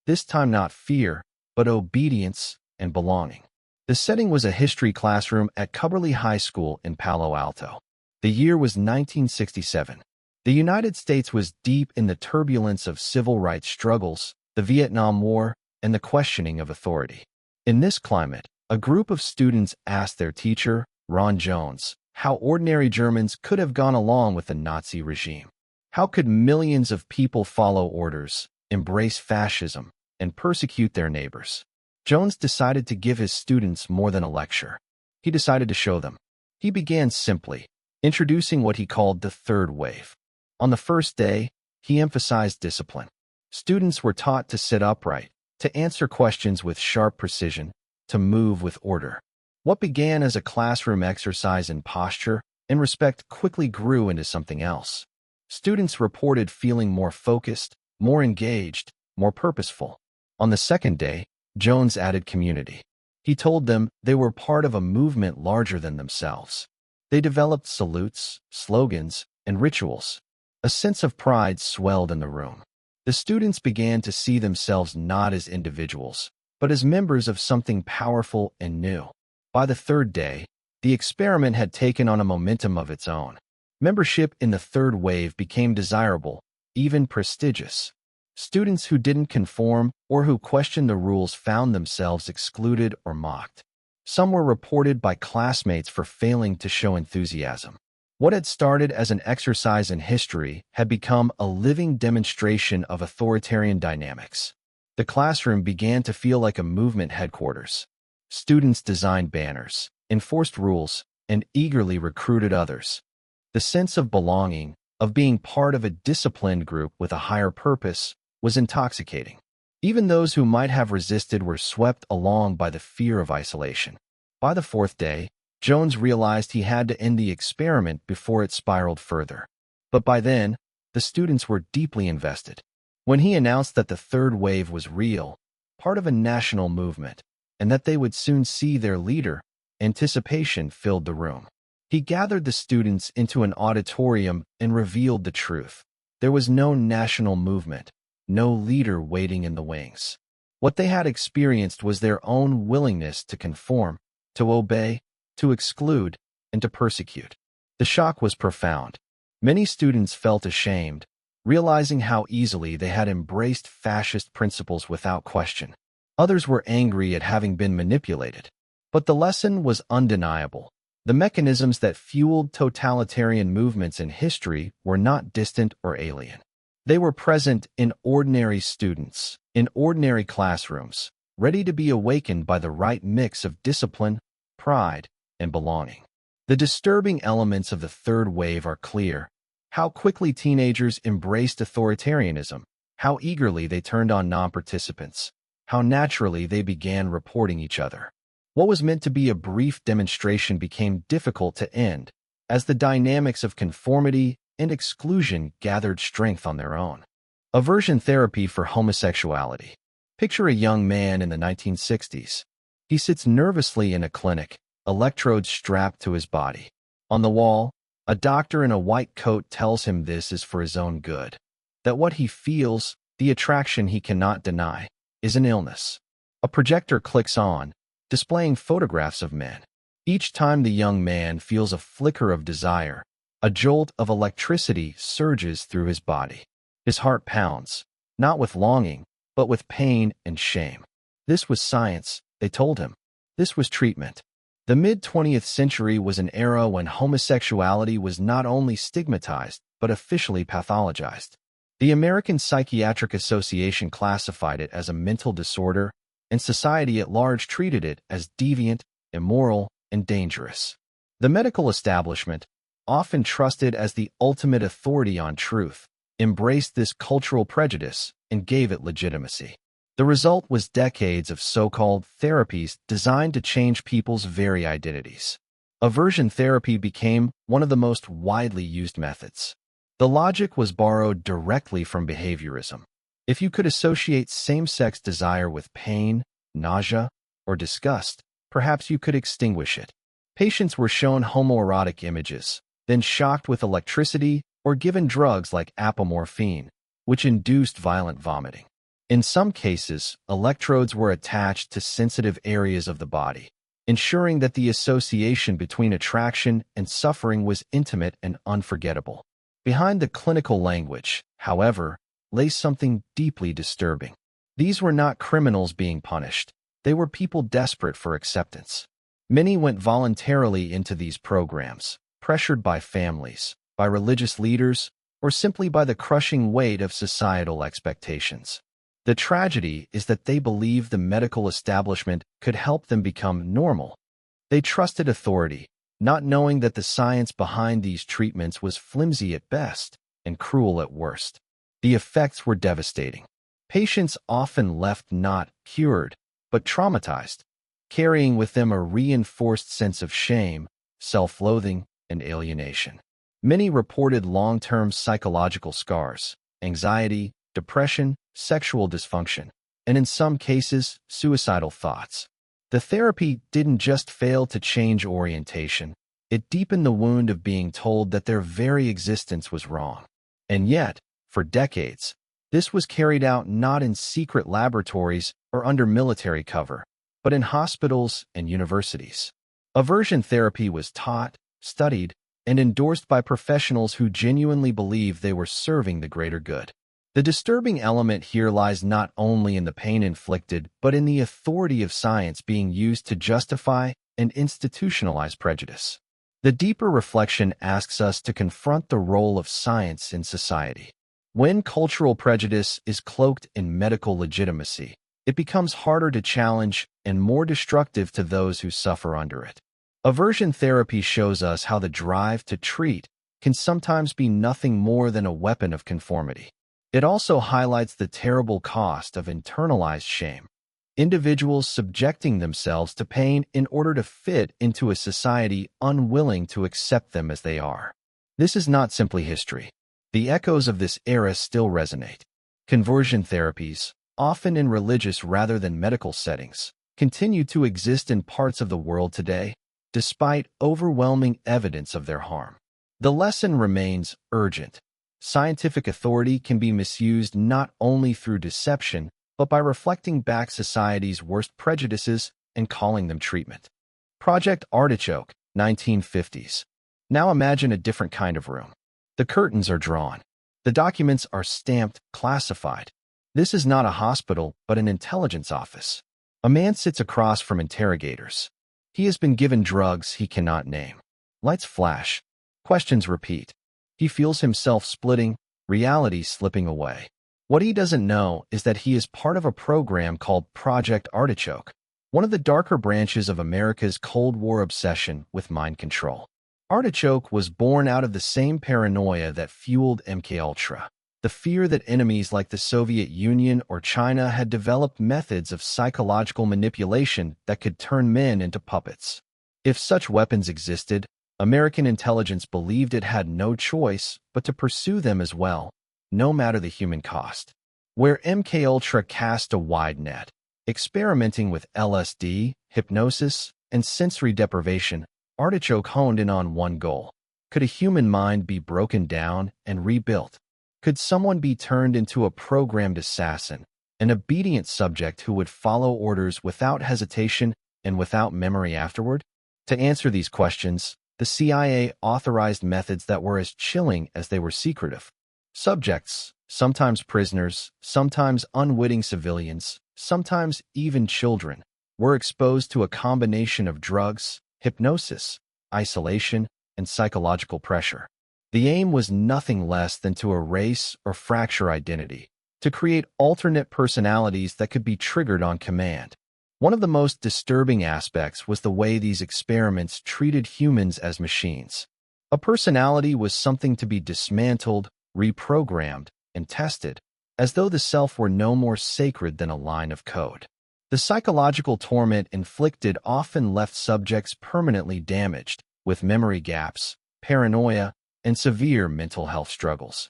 This time not fear, but obedience and belonging. The setting was a history classroom at Cubberley High School in Palo Alto. The year was 1967. The United States was deep in the turbulence of civil rights struggles, the Vietnam War, and the questioning of authority. In this climate, a group of students asked their teacher, Ron Jones, how ordinary Germans could have gone along with the Nazi regime. How could millions of people follow orders, embrace fascism, and persecute their neighbors? Jones decided to give his students more than a lecture. He decided to show them. He began simply, introducing what he called the third wave. On the first day, he emphasized discipline. Students were taught to sit upright, to answer questions with sharp precision, to move with order. What began as a classroom exercise in posture and respect quickly grew into something else. Students reported feeling more focused, more engaged, more purposeful. On the second day, Jones added community. He told them they were part of a movement larger than themselves. They developed salutes, slogans, and rituals. A sense of pride swelled in the room. The students began to see themselves not as individuals, but as members of something powerful and new. By the third day, the experiment had taken on a momentum of its own. Membership in the third wave became desirable, even prestigious. Students who didn't conform or who questioned the rules found themselves excluded or mocked. Some were reported by classmates for failing to show enthusiasm. What had started as an exercise in history had become a living demonstration of authoritarian dynamics. The classroom began to feel like a movement headquarters. Students designed banners, enforced rules, and eagerly recruited others. The sense of belonging, of being part of a disciplined group with a higher purpose, was intoxicating. Even those who might have resisted were swept along by the fear of isolation. By the fourth day, Jones realized he had to end the experiment before it spiraled further. But by then, the students were deeply invested. When he announced that the third wave was real, part of a national movement, and that they would soon see their leader, anticipation filled the room. He gathered the students into an auditorium and revealed the truth. There was no national movement, no leader waiting in the wings. What they had experienced was their own willingness to conform, to obey, to exclude, and to persecute. The shock was profound. Many students felt ashamed, realizing how easily they had embraced fascist principles without question. Others were angry at having been manipulated. But the lesson was undeniable. The mechanisms that fueled totalitarian movements in history were not distant or alien. They were present in ordinary students, in ordinary classrooms, ready to be awakened by the right mix of discipline, pride, and belonging. The disturbing elements of the third wave are clear. How quickly teenagers embraced authoritarianism, how eagerly they turned on non-participants, how naturally they began reporting each other. What was meant to be a brief demonstration became difficult to end, as the dynamics of conformity and exclusion gathered strength on their own. Aversion therapy for homosexuality. Picture a young man in the 1960s. He sits nervously in a clinic, electrodes strapped to his body. On the wall, a doctor in a white coat tells him this is for his own good, that what he feels, the attraction he cannot deny, is an illness. A projector clicks on, displaying photographs of men. Each time the young man feels a flicker of desire, a jolt of electricity surges through his body. His heart pounds, not with longing, but with pain and shame. This was science, they told him. This was treatment. The mid-20th century was an era when homosexuality was not only stigmatized, but officially pathologized. The American Psychiatric Association classified it as a mental disorder, and society at large treated it as deviant, immoral, and dangerous. The medical establishment, often trusted as the ultimate authority on truth, embraced this cultural prejudice and gave it legitimacy. The result was decades of so-called therapies designed to change people's very identities. Aversion therapy became one of the most widely used methods. The logic was borrowed directly from behaviorism. If you could associate same-sex desire with pain, nausea, or disgust, perhaps you could extinguish it. Patients were shown homoerotic images, then shocked with electricity or given drugs like apomorphine, which induced violent vomiting. In some cases, electrodes were attached to sensitive areas of the body, ensuring that the association between attraction and suffering was intimate and unforgettable. Behind the clinical language, however, lay something deeply disturbing. These were not criminals being punished. They were people desperate for acceptance. Many went voluntarily into these programs, pressured by families, by religious leaders, or simply by the crushing weight of societal expectations. The tragedy is that they believed the medical establishment could help them become normal. They trusted authority, not knowing that the science behind these treatments was flimsy at best and cruel at worst. The effects were devastating. Patients often left not cured, but traumatized, carrying with them a reinforced sense of shame, self-loathing, and alienation. Many reported long-term psychological scars, anxiety, depression, sexual dysfunction, and in some cases, suicidal thoughts. The therapy didn't just fail to change orientation, it deepened the wound of being told that their very existence was wrong. And yet, for decades, this was carried out not in secret laboratories or under military cover, but in hospitals and universities. Aversion therapy was taught, studied, and endorsed by professionals who genuinely believed they were serving the greater good. The disturbing element here lies not only in the pain inflicted, but in the authority of science being used to justify and institutionalize prejudice. The deeper reflection asks us to confront the role of science in society. When cultural prejudice is cloaked in medical legitimacy, it becomes harder to challenge and more destructive to those who suffer under it. Aversion therapy shows us how the drive to treat can sometimes be nothing more than a weapon of conformity. It also highlights the terrible cost of internalized shame. Individuals subjecting themselves to pain in order to fit into a society unwilling to accept them as they are. This is not simply history. The echoes of this era still resonate. Conversion therapies, often in religious rather than medical settings, continue to exist in parts of the world today, despite overwhelming evidence of their harm. The lesson remains urgent. Scientific authority can be misused not only through deception, but by reflecting back society's worst prejudices and calling them treatment. Project Artichoke, 1950s. Now imagine a different kind of room. The curtains are drawn. The documents are stamped, classified. This is not a hospital, but an intelligence office. A man sits across from interrogators. He has been given drugs he cannot name. Lights flash. Questions repeat. He feels himself splitting, reality slipping away. What he doesn't know is that he is part of a program called Project Artichoke, one of the darker branches of America's Cold War obsession with mind control. Artichoke was born out of the same paranoia that fueled MKUltra, the fear that enemies like the Soviet Union or China had developed methods of psychological manipulation that could turn men into puppets. If such weapons existed, American intelligence believed it had no choice but to pursue them as well, no matter the human cost. Where MKUltra cast a wide net, experimenting with LSD, hypnosis, and sensory deprivation, Artichoke honed in on one goal. Could a human mind be broken down and rebuilt? Could someone be turned into a programmed assassin, an obedient subject who would follow orders without hesitation and without memory afterward? To answer these questions, the CIA authorized methods that were as chilling as they were secretive. Subjects, sometimes prisoners, sometimes unwitting civilians, sometimes even children, were exposed to a combination of drugs, hypnosis, isolation, and psychological pressure. The aim was nothing less than to erase or fracture identity, to create alternate personalities that could be triggered on command. One of the most disturbing aspects was the way these experiments treated humans as machines. A personality was something to be dismantled, reprogrammed, and tested, as though the self were no more sacred than a line of code. The psychological torment inflicted often left subjects permanently damaged, with memory gaps, paranoia, and severe mental health struggles.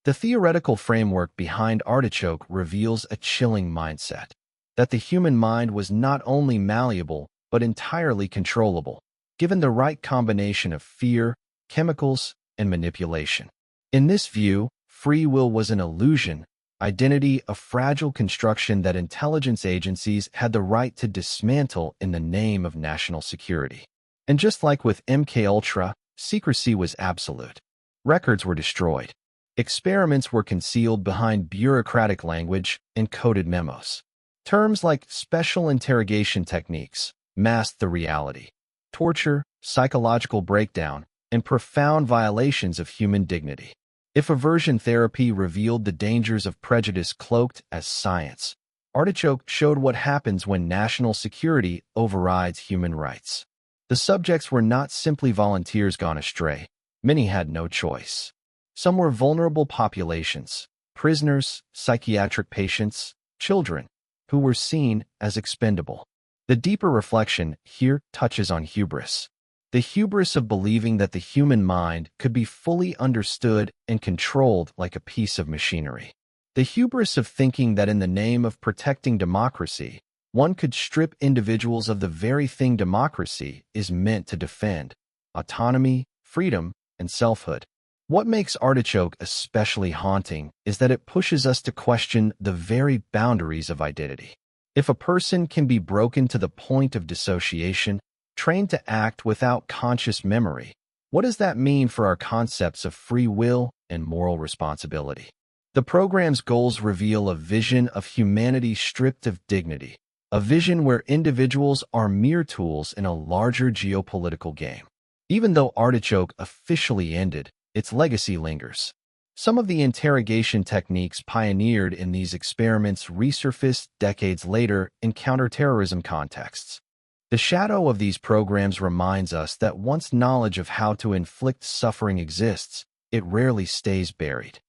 The theoretical framework behind Artichoke reveals a chilling mindset, that the human mind was not only malleable but entirely controllable, given the right combination of fear, chemicals, and manipulation. In this view, free will was an illusion, identity a fragile construction that intelligence agencies had the right to dismantle in the name of national security. And just like with MKUltra, secrecy was absolute. Records were destroyed. Experiments were concealed behind bureaucratic language and coded memos. Terms like special interrogation techniques masked the reality. Torture, psychological breakdown, and profound violations of human dignity. If aversion therapy revealed the dangers of prejudice cloaked as science, Artichoke showed what happens when national security overrides human rights. The subjects were not simply volunteers gone astray. Many had no choice. Some were vulnerable populations, prisoners, psychiatric patients, children, who were seen as expendable. The deeper reflection here touches on hubris. The hubris of believing that the human mind could be fully understood and controlled like a piece of machinery. The hubris of thinking that in the name of protecting democracy, one could strip individuals of the very thing democracy is meant to defend: autonomy, freedom, and selfhood. What makes Artichoke especially haunting is that it pushes us to question the very boundaries of identity. If a person can be broken to the point of dissociation, trained to act without conscious memory, what does that mean for our concepts of free will and moral responsibility? The program's goals reveal a vision of humanity stripped of dignity, a vision where individuals are mere tools in a larger geopolitical game. Even though Artichoke officially ended, its legacy lingers. Some of the interrogation techniques pioneered in these experiments resurfaced decades later in counterterrorism contexts. The shadow of these programs reminds us that once knowledge of how to inflict suffering exists, it rarely stays buried.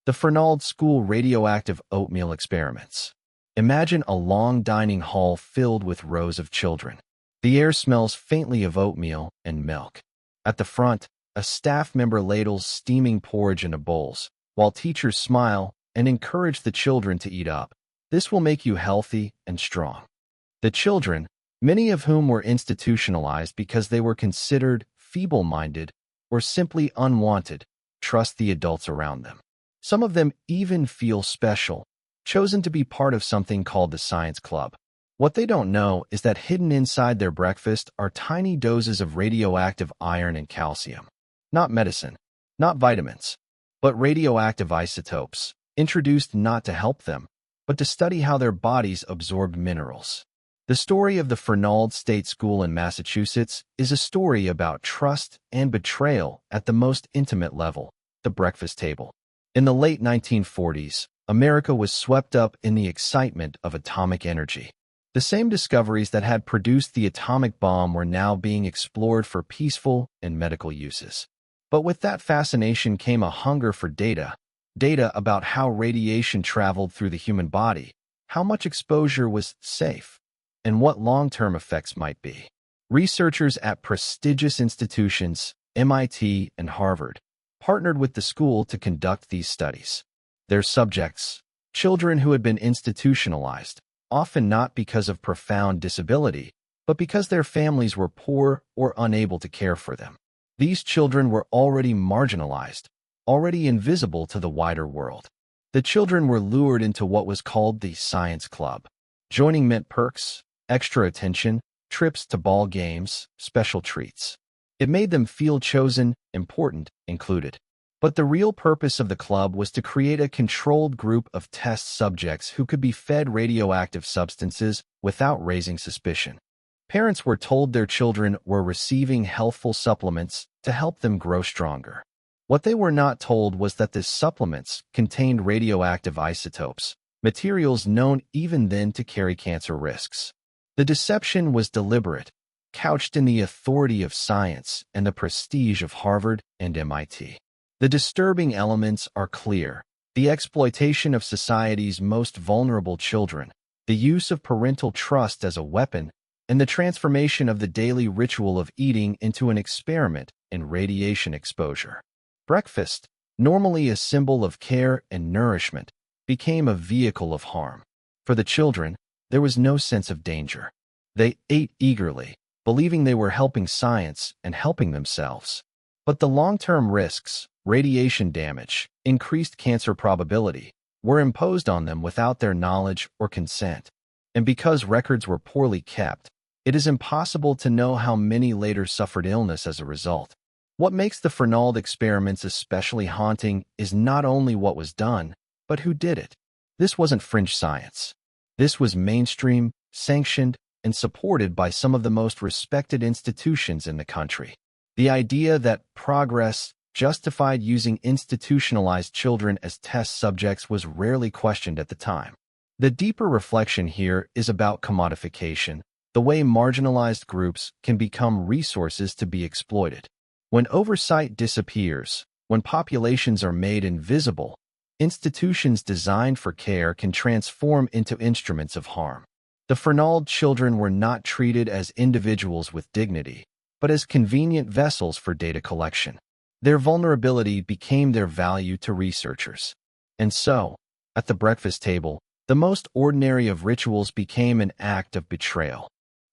The Fernald School Radioactive Oatmeal Experiments. Imagine a long dining hall filled with rows of children. The air smells faintly of oatmeal and milk. At the front, a staff member ladles steaming porridge into bowls, while teachers smile and encourage the children to eat up. This will make you healthy and strong. The children, many of whom were institutionalized because they were considered feeble-minded or simply unwanted, trust the adults around them. Some of them even feel special, chosen to be part of something called the Science Club. What they don't know is that hidden inside their breakfast are tiny doses of radioactive iron and calcium. Not medicine, not vitamins, but radioactive isotopes, introduced not to help them, but to study how their bodies absorbed minerals. The story of the Fernald State School in Massachusetts is a story about trust and betrayal at the most intimate level, the breakfast table. In the late 1940s, America was swept up in the excitement of atomic energy. The same discoveries that had produced the atomic bomb were now being explored for peaceful and medical uses. But with that fascination came a hunger for data about how radiation traveled through the human body, how much exposure was safe, and what long-term effects might be. Researchers at prestigious institutions, MIT and Harvard, partnered with the school to conduct these studies. Their subjects, children who had been institutionalized, often not because of profound disability, but because their families were poor or unable to care for them. These children were already marginalized, already invisible to the wider world. The children were lured into what was called the Science Club. Joining meant perks, extra attention, trips to ball games, special treats. It made them feel chosen, important, included. But the real purpose of the club was to create a controlled group of test subjects who could be fed radioactive substances without raising suspicion. Parents were told their children were receiving healthful supplements to help them grow stronger. What they were not told was that the supplements contained radioactive isotopes, materials known even then to carry cancer risks. The deception was deliberate. couched in the authority of science and the prestige of Harvard and MIT. The disturbing elements are clear: the exploitation of society's most vulnerable children, the use of parental trust as a weapon, and the transformation of the daily ritual of eating into an experiment in radiation exposure. Breakfast, normally a symbol of care and nourishment, became a vehicle of harm. For the children, there was no sense of danger. They ate eagerly, believing they were helping science and helping themselves. But the long-term risks, radiation damage, increased cancer probability, were imposed on them without their knowledge or consent. And because records were poorly kept, it is impossible to know how many later suffered illness as a result. What makes the Fernald experiments especially haunting is not only what was done, but who did it. This wasn't fringe science. This was mainstream, sanctioned, and supported by some of the most respected institutions in the country. The idea that progress justified using institutionalized children as test subjects was rarely questioned at the time. The deeper reflection here is about commodification, the way marginalized groups can become resources to be exploited. When oversight disappears, when populations are made invisible, institutions designed for care can transform into instruments of harm. The Fernald children were not treated as individuals with dignity, but as convenient vessels for data collection. Their vulnerability became their value to researchers. And so, at the breakfast table, the most ordinary of rituals became an act of betrayal.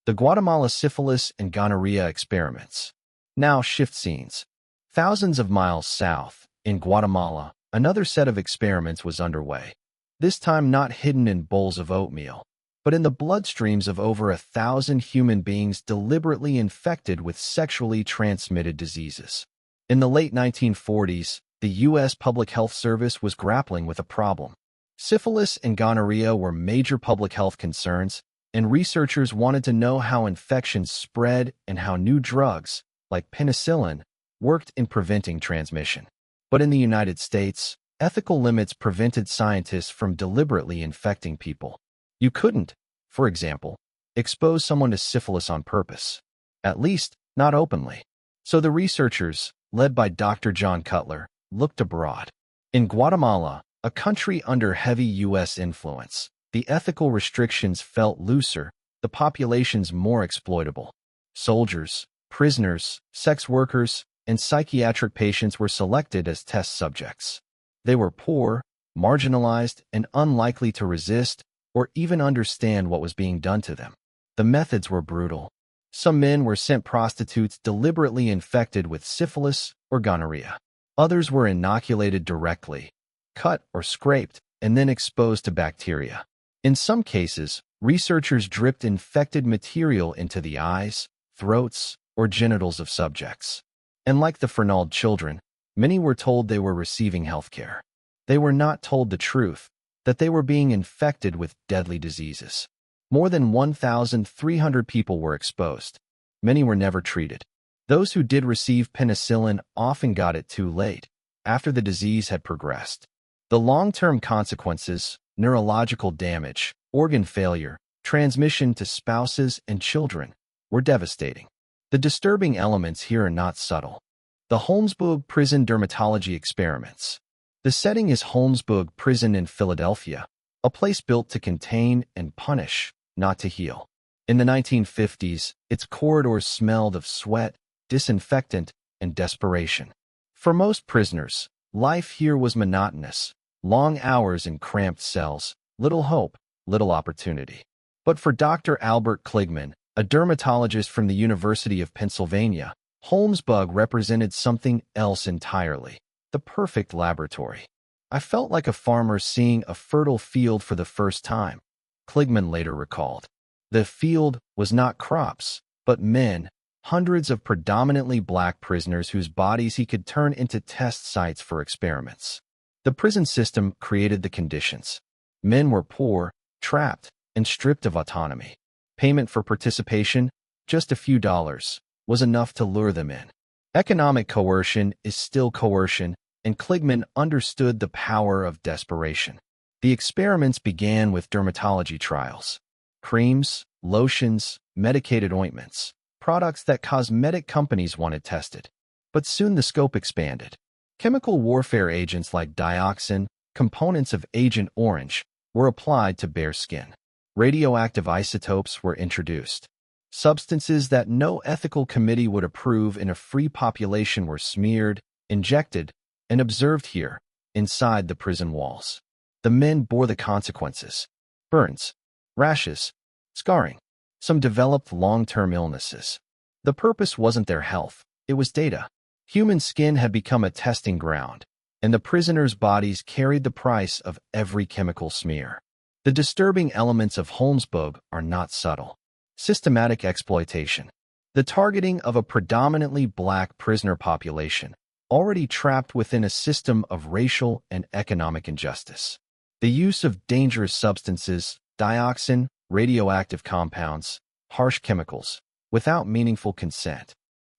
The Guatemala syphilis and gonorrhea experiments. Now shift scenes. Thousands of miles south, in Guatemala, another set of experiments was underway. This time not hidden in bowls of oatmeal, but in the bloodstreams of over 1,000 human beings deliberately infected with sexually transmitted diseases. In the late 1940s, the U.S. Public Health Service was grappling with a problem. Syphilis and gonorrhea were major public health concerns, and researchers wanted to know how infections spread and how new drugs, like penicillin, worked in preventing transmission. But in the United States, ethical limits prevented scientists from deliberately infecting people. You couldn't, for example, expose someone to syphilis on purpose, at least not openly. So the researchers, led by Dr. John Cutler, looked abroad. In Guatemala, a country under heavy U.S. influence, the ethical restrictions felt looser, the populations more exploitable. Soldiers, prisoners, sex workers, and psychiatric patients were selected as test subjects. They were poor, marginalized, and unlikely to resist or even understand what was being done to them. The methods were brutal. Some men were sent prostitutes deliberately infected with syphilis or gonorrhea. Others were inoculated directly, cut or scraped, and then exposed to bacteria. In some cases, researchers dripped infected material into the eyes, throats, or genitals of subjects. And like the Fernald children, many were told they were receiving health care. They were not told the truth, that they were being infected with deadly diseases. More than 1,300 people were exposed. Many were never treated. Those who did receive penicillin often got it too late, after the disease had progressed. The long-term consequences, neurological damage, organ failure, transmission to spouses and children, were devastating. The disturbing elements here are not subtle. The Holmesburg Prison Dermatology Experiments. The setting is Holmesburg Prison in Philadelphia, a place built to contain and punish, not to heal. In the 1950s, its corridors smelled of sweat, disinfectant, and desperation. For most prisoners, life here was monotonous. Long hours in cramped cells, little hope, little opportunity. But for Dr. Albert Kligman, a dermatologist from the University of Pennsylvania, Holmesburg represented something else entirely: the perfect laboratory. I felt like a farmer seeing a fertile field for the first time, Kligman later recalled. The field was not crops, but men, hundreds of predominantly black prisoners whose bodies he could turn into test sites for experiments. The prison system created the conditions. Men were poor, trapped, and stripped of autonomy. Payment for participation, just a few dollars, was enough to lure them in. Economic coercion is still coercion, and Kligman understood the power of desperation. The experiments began with dermatology trials. Creams, lotions, medicated ointments, products that cosmetic companies wanted tested. But soon the scope expanded. Chemical warfare agents like dioxin, components of Agent Orange, were applied to bare skin. Radioactive isotopes were introduced. Substances that no ethical committee would approve in a free population were smeared, injected, and observed here, inside the prison walls. The men bore the consequences: burns, rashes, scarring. Some developed long-term illnesses. The purpose wasn't their health, it was data. Human skin had become a testing ground, and the prisoners' bodies carried the price of every chemical smear. The disturbing elements of Holmesburg are not subtle. Systematic exploitation. The targeting of a predominantly black prisoner population, already trapped within a system of racial and economic injustice. The use of dangerous substances, dioxin, radioactive compounds, harsh chemicals, without meaningful consent.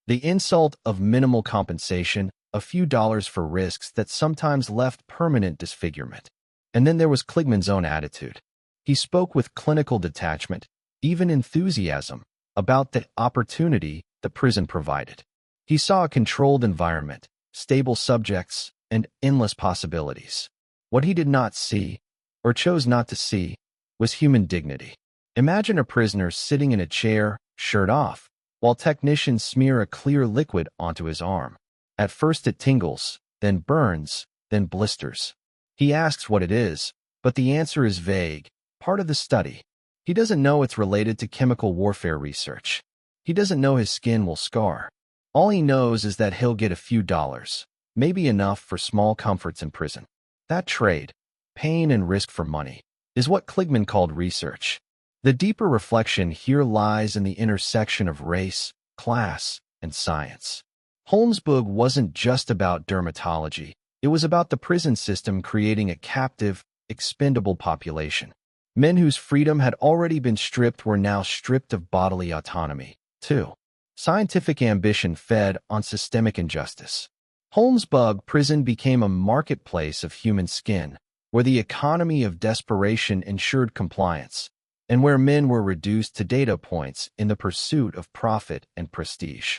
The insult of minimal compensation, a few dollars for risks that sometimes left permanent disfigurement. And then there was Kligman's own attitude. He spoke with clinical detachment, even enthusiasm, about the opportunity the prison provided. He saw a controlled environment, stable subjects, and endless possibilities. What he did not see, or chose not to see, was human dignity. Imagine a prisoner sitting in a chair, shirt off, while technicians smear a clear liquid onto his arm. At first it tingles, then burns, then blisters. He asks what it is, but the answer is vague, part of the study. He doesn't know it's related to chemical warfare research. He doesn't know his skin will scar. All he knows is that he'll get a few dollars, maybe enough for small comforts in prison. That trade, pain and risk for money, is what Kligman called research. The deeper reflection here lies in the intersection of race, class, and science. Holmesburg wasn't just about dermatology. It was about the prison system creating a captive, expendable population. Men whose freedom had already been stripped were now stripped of bodily autonomy, too. Scientific ambition fed on systemic injustice. Holmesburg prison became a marketplace of human skin, where the economy of desperation ensured compliance, and where men were reduced to data points in the pursuit of profit and prestige.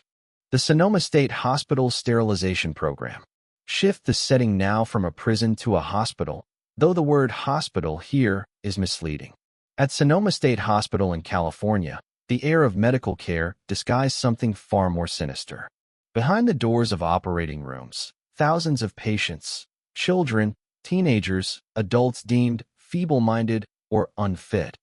The Sonoma State Hospital's sterilization program. Shift the setting now from a prison to a hospital, though the word hospital here is misleading. At Sonoma State Hospital in California, the air of medical care disguised something far more sinister. Behind the doors of operating rooms, thousands of patients, children, teenagers, adults deemed feeble-minded or unfit,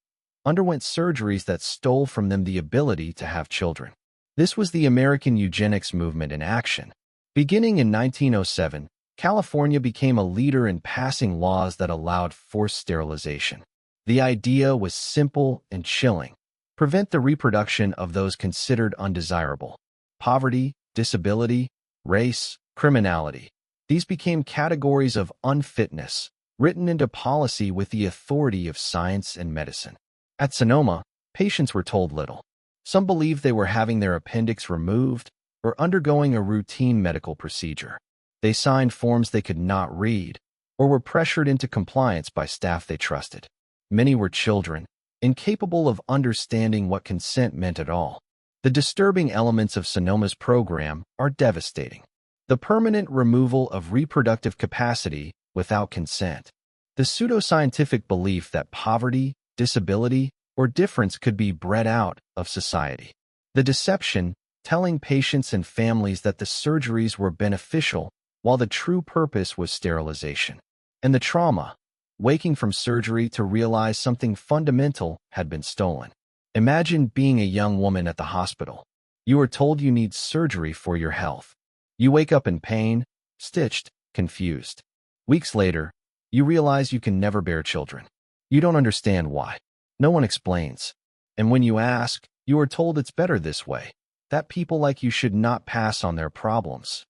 underwent surgeries that stole from them the ability to have children. This was the American eugenics movement in action. Beginning in 1907, California became a leader in passing laws that allowed forced sterilization. The idea was simple and chilling: prevent the reproduction of those considered undesirable. Poverty, disability, race, criminality. These became categories of unfitness, written into policy with the authority of science and medicine. At Sonoma, patients were told little. Some believed they were having their appendix removed or undergoing a routine medical procedure. They signed forms they could not read, or were pressured into compliance by staff they trusted. Many were children, incapable of understanding what consent meant at all. The disturbing elements of Sonoma's program are devastating. The permanent removal of reproductive capacity without consent. The pseudoscientific belief that poverty, disability, or difference could be bred out of society. The deception, telling patients and families that the surgeries were beneficial while the true purpose was sterilization. And the trauma, waking from surgery to realize something fundamental had been stolen. Imagine being a young woman at the hospital. You are told you need surgery for your health. You wake up in pain, stitched, confused. Weeks later, you realize you can never bear children. You don't understand why. No one explains. And when you ask, you are told it's better this way, that people like you should not pass on their problems.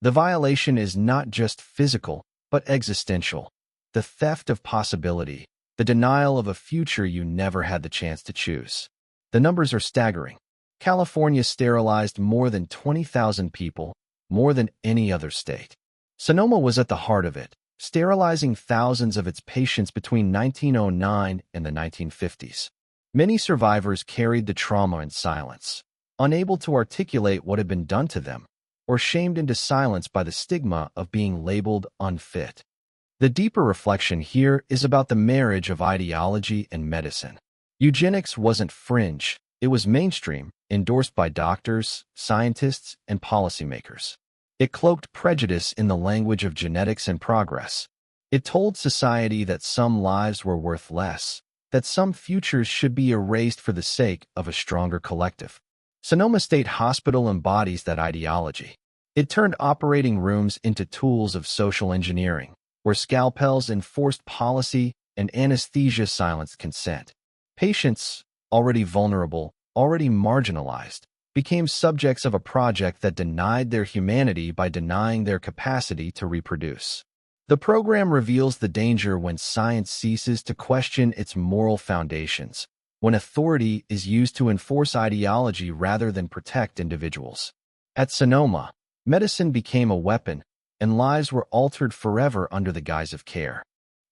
The violation is not just physical, but existential. The theft of possibility, the denial of a future you never had the chance to choose. The numbers are staggering. California sterilized more than 20,000 people, more than any other state. Sonoma was at the heart of it, sterilizing thousands of its patients between 1909 and the 1950s. Many survivors carried the trauma in silence, unable to articulate what had been done to them, or shamed into silence by the stigma of being labeled unfit. The deeper reflection here is about the marriage of ideology and medicine. Eugenics wasn't fringe, it was mainstream, endorsed by doctors, scientists, and policymakers. It cloaked prejudice in the language of genetics and progress. It told society that some lives were worth less, that some futures should be erased for the sake of a stronger collective. Sonoma State Hospital embodies that ideology. It turned operating rooms into tools of social engineering, where scalpels enforced policy and anesthesia silenced consent. Patients, already vulnerable, already marginalized, became subjects of a project that denied their humanity by denying their capacity to reproduce. The program reveals the danger when science ceases to question its moral foundations, when authority is used to enforce ideology rather than protect individuals. At Sonoma, medicine became a weapon, and lives were altered forever under the guise of care.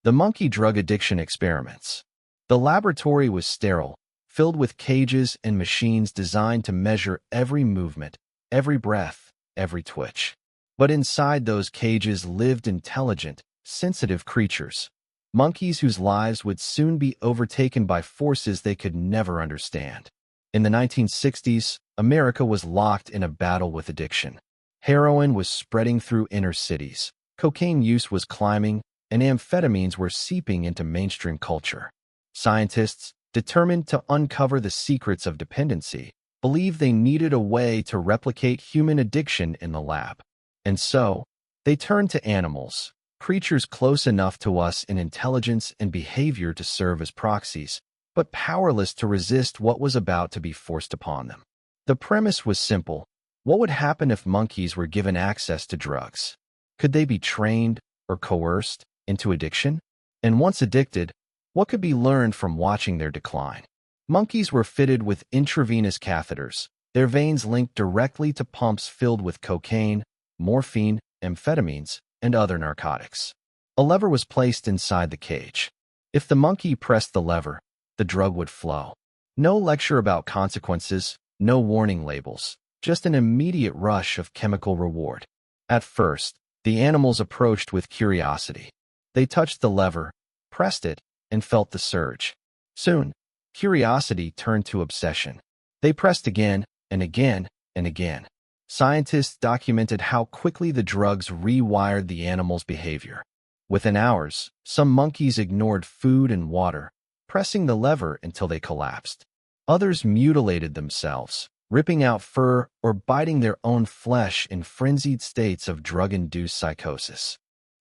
The monkey drug addiction experiments. The laboratory was sterile, filled with cages and machines designed to measure every movement, every breath, every twitch. But inside those cages lived intelligent, sensitive creatures, monkeys whose lives would soon be overtaken by forces they could never understand. In the 1960s, America was locked in a battle with addiction. Heroin was spreading through inner cities, cocaine use was climbing, and amphetamines were seeping into mainstream culture. Scientists, determined to uncover the secrets of dependency, believed they needed a way to replicate human addiction in the lab. And so, they turned to animals, creatures close enough to us in intelligence and behavior to serve as proxies, but powerless to resist what was about to be forced upon them. The premise was simple. What would happen if monkeys were given access to drugs? Could they be trained or coerced into addiction? And once addicted, what could be learned from watching their decline? Monkeys were fitted with intravenous catheters, their veins linked directly to pumps filled with cocaine, morphine, amphetamines, and other narcotics. A lever was placed inside the cage. If the monkey pressed the lever, the drug would flow. No lecture about consequences, no warning labels, just an immediate rush of chemical reward. At first, the animals approached with curiosity. They touched the lever, pressed it, and felt the surge. Soon, curiosity turned to obsession. They pressed again and again and again. Scientists documented how quickly the drugs rewired the animal's behavior. Within hours, some monkeys ignored food and water, pressing the lever until they collapsed. Others mutilated themselves, ripping out fur or biting their own flesh in frenzied states of drug-induced psychosis.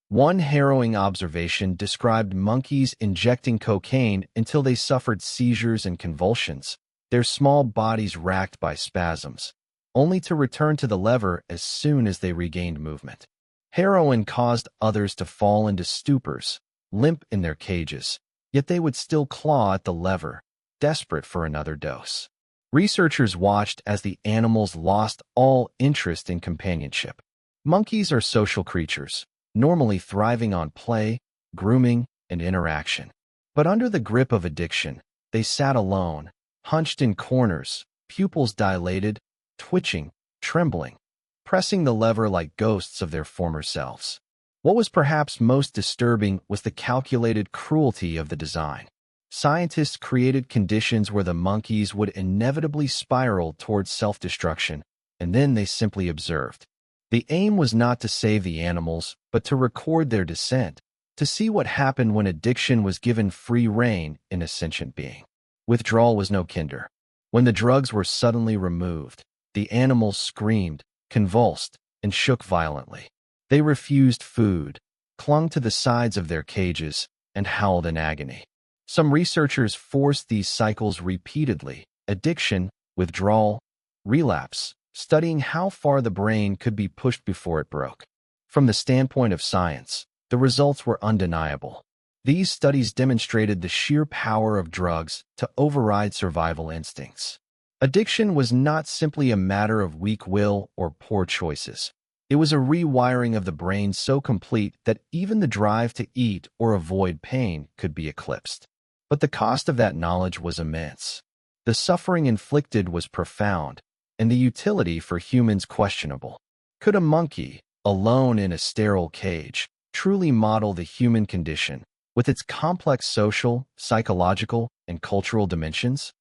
One harrowing observation described monkeys injecting cocaine until they suffered seizures and convulsions, their small bodies racked by spasms, only to return to the lever as soon as they regained movement. Heroin caused others to fall into stupors, limp in their cages, yet they would still claw at the lever, desperate for another dose. Researchers watched as the animals lost all interest in companionship. Monkeys are social creatures, normally thriving on play, grooming, and interaction. But under the grip of addiction, they sat alone, hunched in corners, pupils dilated, twitching, trembling, pressing the lever like ghosts of their former selves. What was perhaps most disturbing was the calculated cruelty of the design. Scientists created conditions where the monkeys would inevitably spiral towards self-destruction, and then they simply observed. The aim was not to save the animals, but to record their descent, to see what happened when addiction was given free rein in a sentient being. Withdrawal was no kinder. When the drugs were suddenly removed, the animals screamed, convulsed, and shook violently. They refused food, clung to the sides of their cages, and howled in agony. Some researchers forced these cycles repeatedly: addiction, withdrawal, relapse, studying how far the brain could be pushed before it broke. From the standpoint of science, the results were undeniable. These studies demonstrated the sheer power of drugs to override survival instincts. Addiction was not simply a matter of weak will or poor choices. It was a rewiring of the brain so complete that even the drive to eat or avoid pain could be eclipsed. But the cost of that knowledge was immense. The suffering inflicted was profound, and the utility for humans questionable. Could a monkey, alone in a sterile cage, truly model the human condition with its complex social, psychological, and cultural dimensions?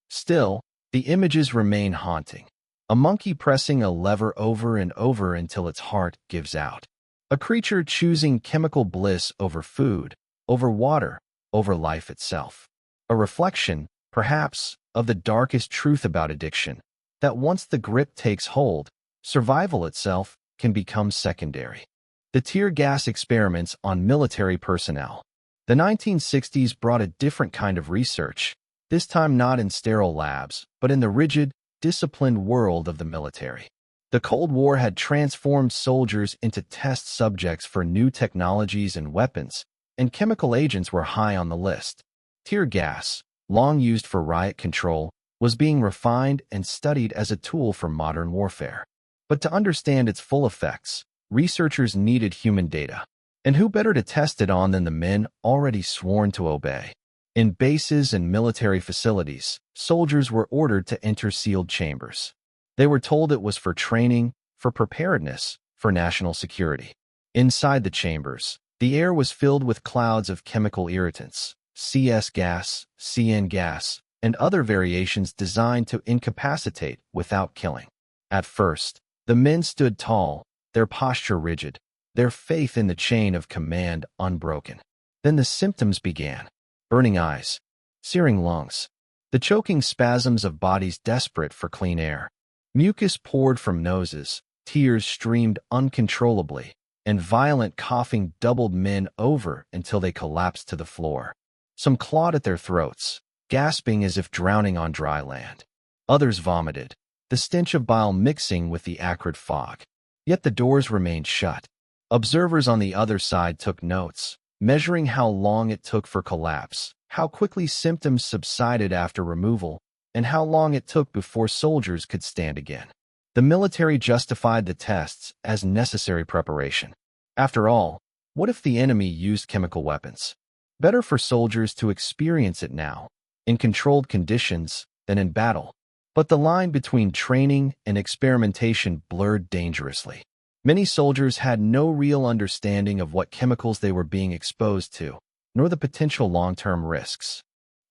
Still, the images remain haunting. A monkey pressing a lever over and over until its heart gives out. A creature choosing chemical bliss over food, over water, over life itself. A reflection, perhaps, of the darkest truth about addiction, that once the grip takes hold, survival itself can become secondary. The tear gas experiments on military personnel. The 1960s brought a different kind of research, this time not in sterile labs, but in the rigid, disciplined world of the military. The Cold War had transformed soldiers into test subjects for new technologies and weapons, and chemical agents were high on the list. Tear gas, long used for riot control, was being refined and studied as a tool for modern warfare. But to understand its full effects, researchers needed human data. And who better to test it on than the men already sworn to obey? In bases and military facilities, soldiers were ordered to enter sealed chambers. They were told it was for training, for preparedness, for national security. Inside the chambers, the air was filled with clouds of chemical irritants, CS gas, CN gas, and other variations designed to incapacitate without killing. At first, the men stood tall, their posture rigid, their faith in the chain of command unbroken. Then the symptoms began. Burning eyes, searing lungs, the choking spasms of bodies desperate for clean air. Mucus poured from noses, tears streamed uncontrollably, and violent coughing doubled men over until they collapsed to the floor. Some clawed at their throats, gasping as if drowning on dry land. Others vomited, the stench of bile mixing with the acrid fog. Yet the doors remained shut. Observers on the other side took notes, measuring how long it took for collapse, how quickly symptoms subsided after removal, and how long it took before soldiers could stand again. The military justified the tests as necessary preparation. After all, what if the enemy used chemical weapons? Better for soldiers to experience it now, in controlled conditions, than in battle. But the line between training and experimentation blurred dangerously. Many soldiers had no real understanding of what chemicals they were being exposed to, nor the potential long-term risks.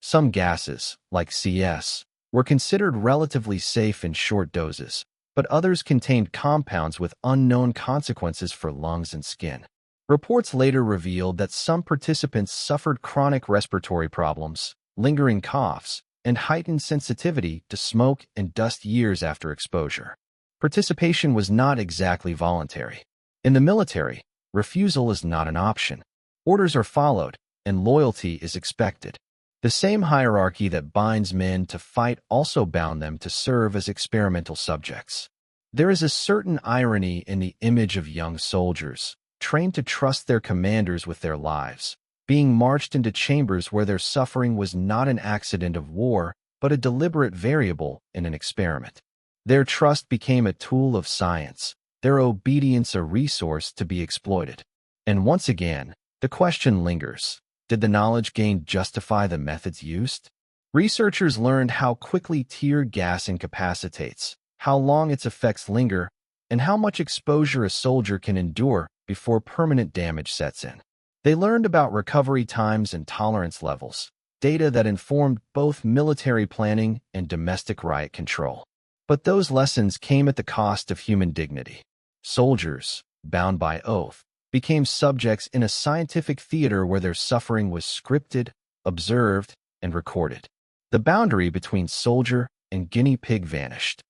Some gases, like CS, were considered relatively safe in short doses, but others contained compounds with unknown consequences for lungs and skin. Reports later revealed that some participants suffered chronic respiratory problems, lingering coughs, and heightened sensitivity to smoke and dust years after exposure. Participation was not exactly voluntary. In the military, refusal is not an option. Orders are followed, and loyalty is expected. The same hierarchy that binds men to fight also bound them to serve as experimental subjects. There is a certain irony in the image of young soldiers, trained to trust their commanders with their lives, being marched into chambers where their suffering was not an accident of war, but a deliberate variable in an experiment. Their trust became a tool of science, their obedience a resource to be exploited. And once again, the question lingers: did the knowledge gained justify the methods used? Researchers learned how quickly tear gas incapacitates, how long its effects linger, and how much exposure a soldier can endure before permanent damage sets in. They learned about recovery times and tolerance levels, data that informed both military planning and domestic riot control. But those lessons came at the cost of human dignity. Soldiers, bound by oath, became subjects in a scientific theater where their suffering was scripted, observed, and recorded. The boundary between soldier and guinea pig vanished.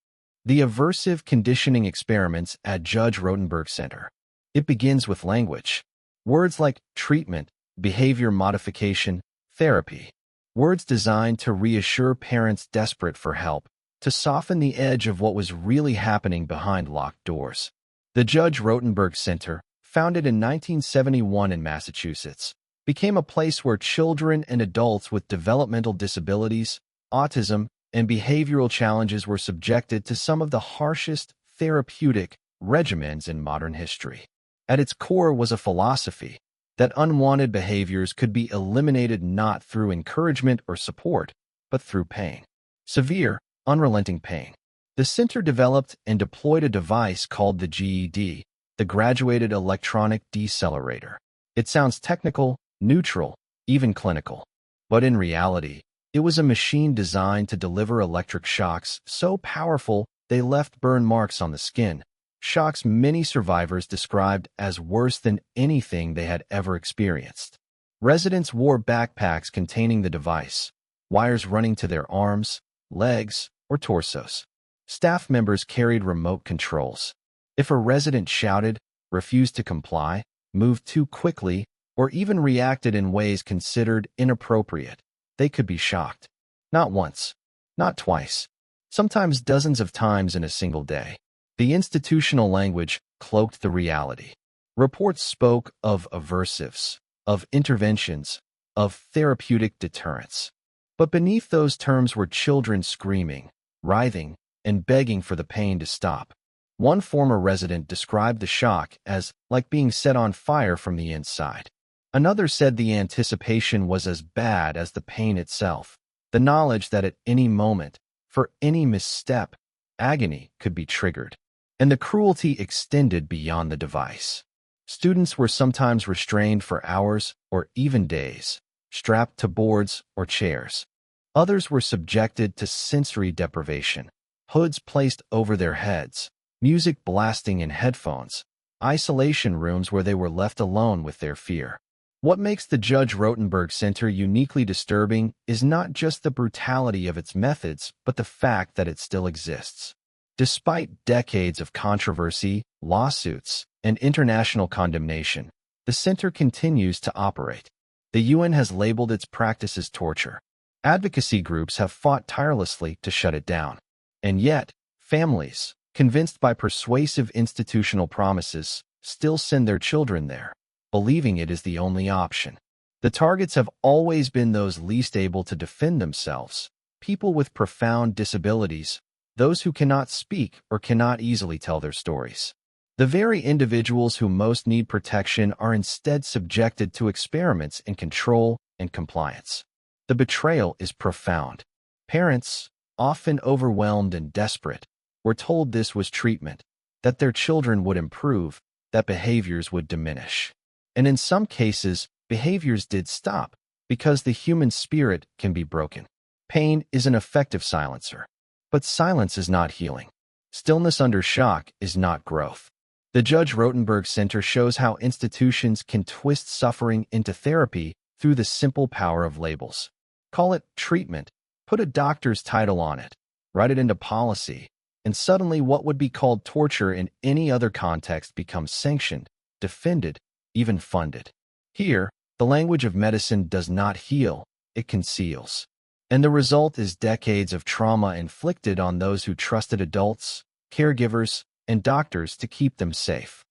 The Aversive conditioning experiments at Judge Rotenberg Center. It begins with language. Words like treatment, behavior modification, therapy. Words designed to reassure parents desperate for help, to soften the edge of what was really happening behind locked doors. The Judge Rotenberg Center, founded in 1971 in Massachusetts, became a place where children and adults with developmental disabilities, autism, and behavioral challenges were subjected to some of the harshest therapeutic regimens in modern history. At its core was a philosophy that unwanted behaviors could be eliminated not through encouragement or support, but through pain. Severe, unrelenting pain. The center developed and deployed a device called the GED, the Graduated Electronic Decelerator. It sounds technical, neutral, even clinical. But in reality, it was a machine designed to deliver electric shocks so powerful they left burn marks on the skin, shocks many survivors described as worse than anything they had ever experienced. Residents wore backpacks containing the device, wires running to their arms, legs, or torsos. Staff members carried remote controls. If a resident shouted, refused to comply, moved too quickly, or even reacted in ways considered inappropriate, they could be shocked. Not once, not twice, sometimes dozens of times in a single day. The institutional language cloaked the reality. Reports spoke of aversives, of interventions, of therapeutic deterrence. But beneath those terms were children screaming, writhing, and begging for the pain to stop. One former resident described the shock as like being set on fire from the inside. Another said the anticipation was as bad as the pain itself, the knowledge that at any moment, for any misstep, agony could be triggered. And the cruelty extended beyond the device. Students were sometimes restrained for hours or even days, strapped to boards or chairs. Others were subjected to sensory deprivation, hoods placed over their heads, music blasting in headphones, isolation rooms where they were left alone with their fear. What makes the Judge Rotenberg Center uniquely disturbing is not just the brutality of its methods, but the fact that it still exists. Despite decades of controversy, lawsuits, and international condemnation, the center continues to operate. The UN has labeled its practices torture. Advocacy groups have fought tirelessly to shut it down. And yet, families, convinced by persuasive institutional promises, still send their children there, believing it is the only option. The targets have always been those least able to defend themselves, people with profound disabilities, those who cannot speak or cannot easily tell their stories. The very individuals who most need protection are instead subjected to experiments in control and compliance. The betrayal is profound. Parents, often overwhelmed and desperate, were told this was treatment, that their children would improve, that behaviors would diminish. And in some cases, behaviors did stop, because the human spirit can be broken. Pain is an effective silencer. But silence is not healing. Stillness under shock is not growth. The Judge Rotenberg Center shows how institutions can twist suffering into therapy through the simple power of labels. Call it treatment, put a doctor's title on it, write it into policy, and suddenly what would be called torture in any other context becomes sanctioned, defended, even funded. Here, the language of medicine does not heal, it conceals. And the result is decades of trauma inflicted on those who trusted adults, caregivers, and doctors to keep them safe.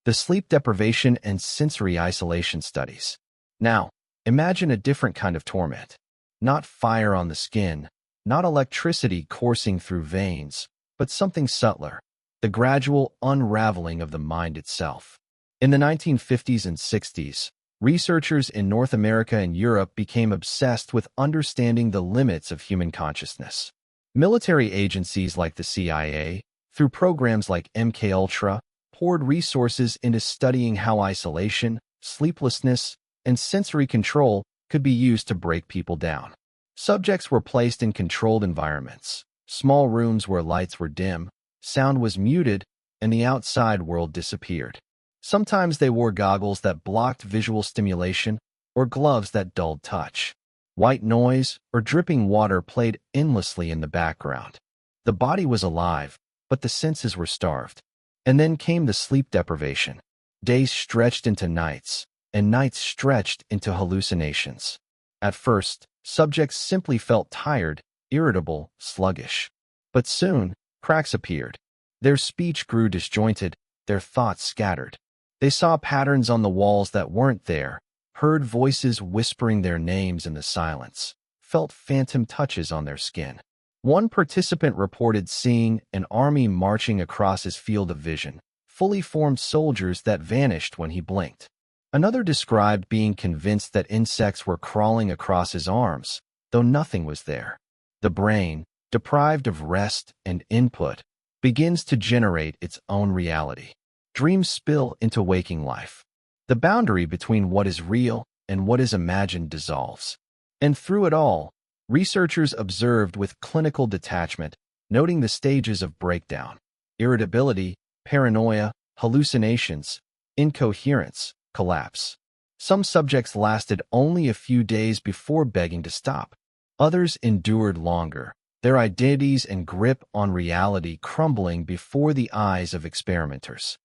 The sleep deprivation and sensory isolation studies. Now, imagine a different kind of torment. Not fire on the skin, not electricity coursing through veins, but something subtler, the gradual unraveling of the mind itself. In the 1950s and 60s, researchers in North America and Europe became obsessed with understanding the limits of human consciousness. Military agencies like the CIA, through programs like MKUltra, poured resources into studying how isolation, sleeplessness, and sensory control could be used to break people down. Subjects were placed in controlled environments, small rooms where lights were dim, sound was muted, and the outside world disappeared. Sometimes they wore goggles that blocked visual stimulation or gloves that dulled touch. White noise or dripping water played endlessly in the background. The body was alive, but the senses were starved. And then came the sleep deprivation. Days stretched into nights, and nights stretched into hallucinations. At first, subjects simply felt tired, irritable, sluggish. But soon, cracks appeared. Their speech grew disjointed, their thoughts scattered. They saw patterns on the walls that weren't there, heard voices whispering their names in the silence, felt phantom touches on their skin. One participant reported seeing an army marching across his field of vision, fully formed soldiers that vanished when he blinked. Another described being convinced that insects were crawling across his arms, though nothing was there. The brain, deprived of rest and input, begins to generate its own reality. Dreams spill into waking life. The boundary between what is real and what is imagined dissolves. And through it all, researchers observed with clinical detachment, noting the stages of breakdown: irritability, paranoia, hallucinations, incoherence, collapse. Some subjects lasted only a few days before begging to stop. Others endured longer, their identities and grip on reality crumbling before the eyes of experimenters.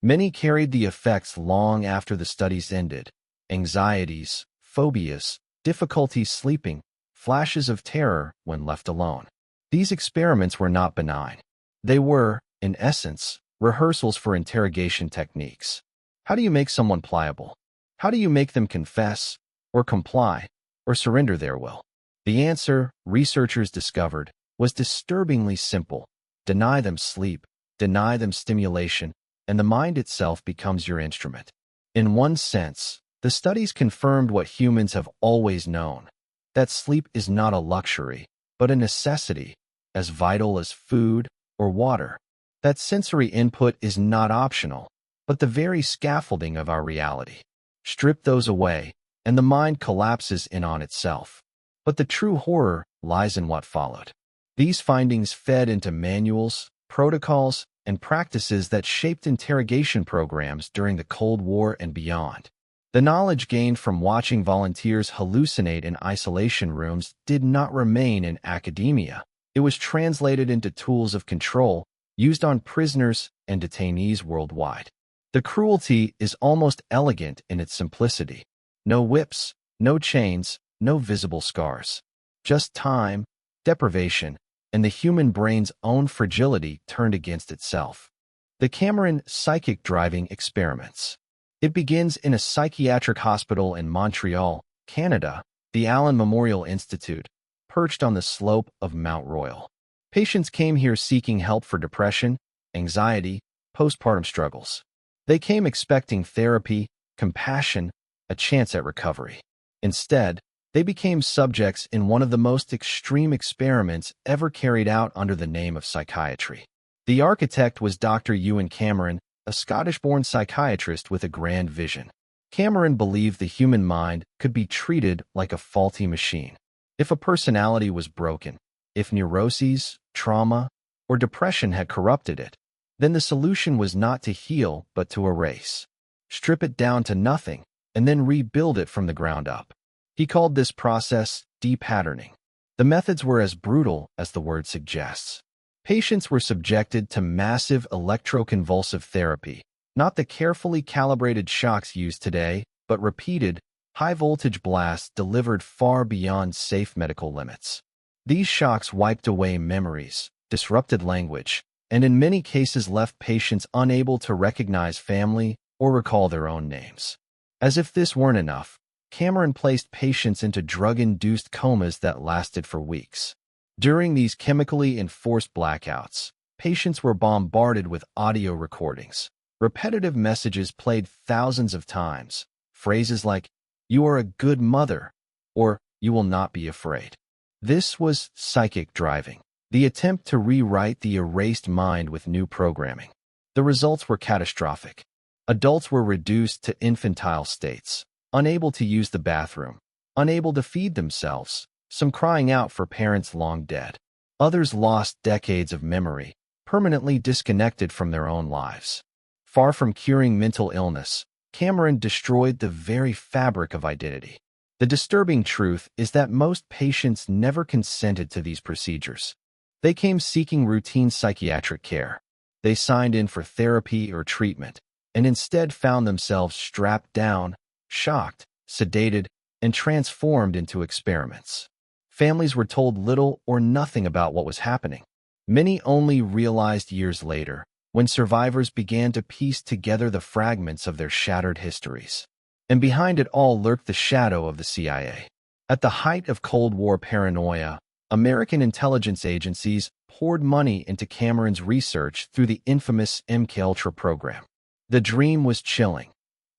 Many carried the effects long after the studies ended: anxieties, phobias, difficulty sleeping, flashes of terror when left alone. These experiments were not benign. They were, in essence, rehearsals for interrogation techniques. How do you make someone pliable? How do you make them confess, or comply, or surrender their will? The answer, researchers discovered, was disturbingly simple. Deny them sleep, deny them stimulation, and the mind itself becomes your instrument. In one sense, the studies confirmed what humans have always known: that sleep is not a luxury, but a necessity, as vital as food or water. That sensory input is not optional, but the very scaffolding of our reality. Strip those away, and the mind collapses in on itself. But the true horror lies in what followed. These findings fed into manuals, protocols, and practices that shaped interrogation programs during the Cold War and beyond. The knowledge gained from watching volunteers hallucinate in isolation rooms did not remain in academia. It was translated into tools of control used on prisoners and detainees worldwide. The cruelty is almost elegant in its simplicity. No whips, no chains, no visible scars. Just time, deprivation, and the human brain's own fragility turned against itself. The Cameron Psychic Driving Experiments. It begins in a psychiatric hospital in Montreal, Canada, the Allen Memorial Institute, perched on the slope of Mount Royal. Patients came here seeking help for depression, anxiety, postpartum struggles. They came expecting therapy, compassion, a chance at recovery. Instead, they became subjects in one of the most extreme experiments ever carried out under the name of psychiatry. The architect was Dr. Ewan Cameron, a Scottish-born psychiatrist with a grand vision. Cameron believed the human mind could be treated like a faulty machine. If a personality was broken, if neuroses, trauma, or depression had corrupted it, then the solution was not to heal but to erase. Strip it down to nothing, and then rebuild it from the ground up. He called this process depatterning. The methods were as brutal as the word suggests. Patients were subjected to massive electroconvulsive therapy, not the carefully calibrated shocks used today, but repeated, high-voltage blasts delivered far beyond safe medical limits. These shocks wiped away memories, disrupted language, and in many cases left patients unable to recognize family or recall their own names. As if this weren't enough, Cameron placed patients into drug-induced comas that lasted for weeks. During these chemically enforced blackouts, patients were bombarded with audio recordings. Repetitive messages played thousands of times. Phrases like, "You are a good mother," or "You will not be afraid." This was psychic driving, the attempt to rewrite the erased mind with new programming. The results were catastrophic. Adults were reduced to infantile states, unable to use the bathroom, unable to feed themselves, some crying out for parents long dead. Others lost decades of memory, permanently disconnected from their own lives. Far from curing mental illness, Cameron destroyed the very fabric of identity. The disturbing truth is that most patients never consented to these procedures. They came seeking routine psychiatric care. They signed in for therapy or treatment, and instead found themselves strapped down, shocked, sedated, and transformed into experiments. Families were told little or nothing about what was happening. Many only realized years later, when survivors began to piece together the fragments of their shattered histories. And behind it all lurked the shadow of the CIA. At the height of Cold War paranoia, American intelligence agencies poured money into Cameron's research through the infamous MKUltra program. The dream was chilling.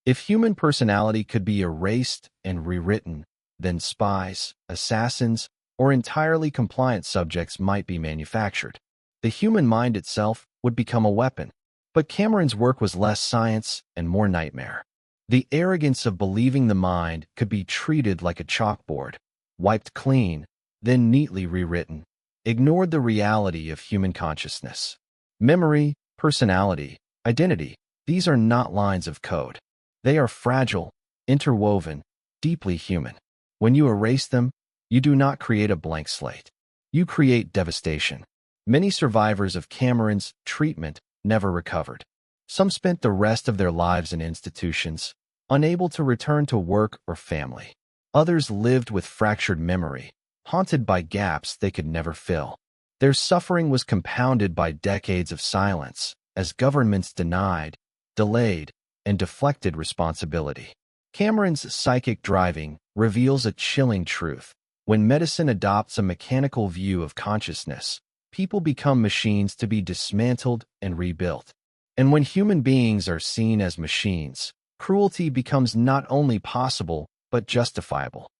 If human personality could be erased and rewritten, then spies, assassins, or entirely compliant subjects might be manufactured. The human mind itself would become a weapon. But Cameron's work was less science and more nightmare. The arrogance of believing the mind could be treated like a chalkboard, wiped clean, then neatly rewritten, ignored the reality of human consciousness. Memory, personality, identity, these are not lines of code. They are fragile, interwoven, deeply human. When you erase them, you do not create a blank slate. You create devastation. Many survivors of Cameron's treatment never recovered. Some spent the rest of their lives in institutions, unable to return to work or family. Others lived with fractured memory, haunted by gaps they could never fill. Their suffering was compounded by decades of silence, as governments denied, delayed, and deflected responsibility. Cameron's psychic driving reveals a chilling truth. When medicine adopts a mechanical view of consciousness, people become machines to be dismantled and rebuilt. And when human beings are seen as machines, cruelty becomes not only possible, but justifiable.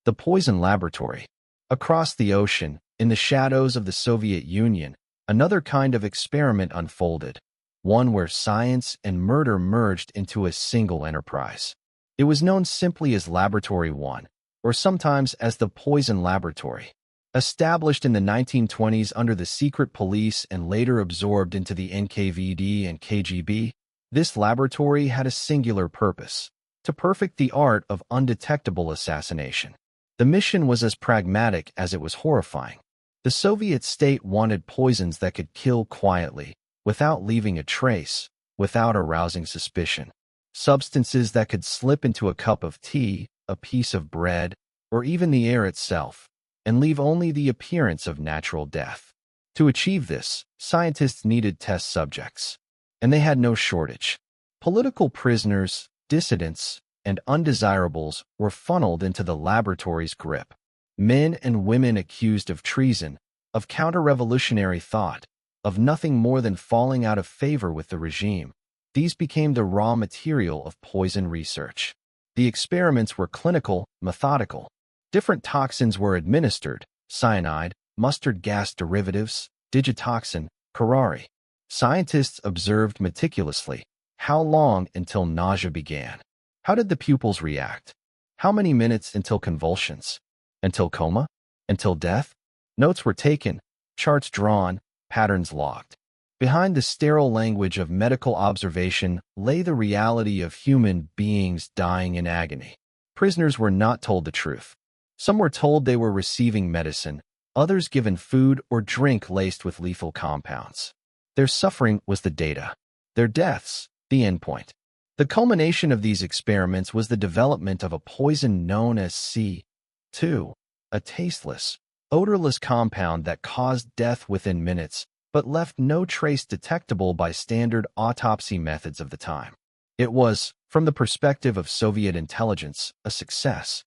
The poison laboratory. Across the ocean, in the shadows of the Soviet Union, another kind of experiment unfolded, one where science and murder merged into a single enterprise. It was known simply as Laboratory 1, or sometimes as the Poison Laboratory. Established in the 1920s under the secret police and later absorbed into the NKVD and KGB, this laboratory had a singular purpose: to perfect the art of undetectable assassination. The mission was as pragmatic as it was horrifying. The Soviet state wanted poisons that could kill quietly, without leaving a trace, without arousing suspicion. Substances that could slip into a cup of tea, a piece of bread, or even the air itself, and leave only the appearance of natural death. To achieve this, scientists needed test subjects, and they had no shortage. Political prisoners, dissidents, and undesirables were funneled into the laboratory's grip. Men and women accused of treason, of counter-revolutionary thought, of nothing more than falling out of favor with the regime. These became the raw material of poison research. The experiments were clinical, methodical. Different toxins were administered: cyanide, mustard gas derivatives, digitoxin, curare. Scientists observed meticulously. How long until nausea began? How did the pupils react? How many minutes until convulsions? Until coma? Until death? Notes were taken, charts drawn, patterns logged. Behind the sterile language of medical observation lay the reality of human beings dying in agony. Prisoners were not told the truth. Some were told they were receiving medicine, others given food or drink laced with lethal compounds. Their suffering was the data, their deaths the endpoint. The culmination of these experiments was the development of a poison known as C2, a tasteless, odorless compound that caused death within minutes, but left no trace detectable by standard autopsy methods of the time. It was, from the perspective of Soviet intelligence, a success.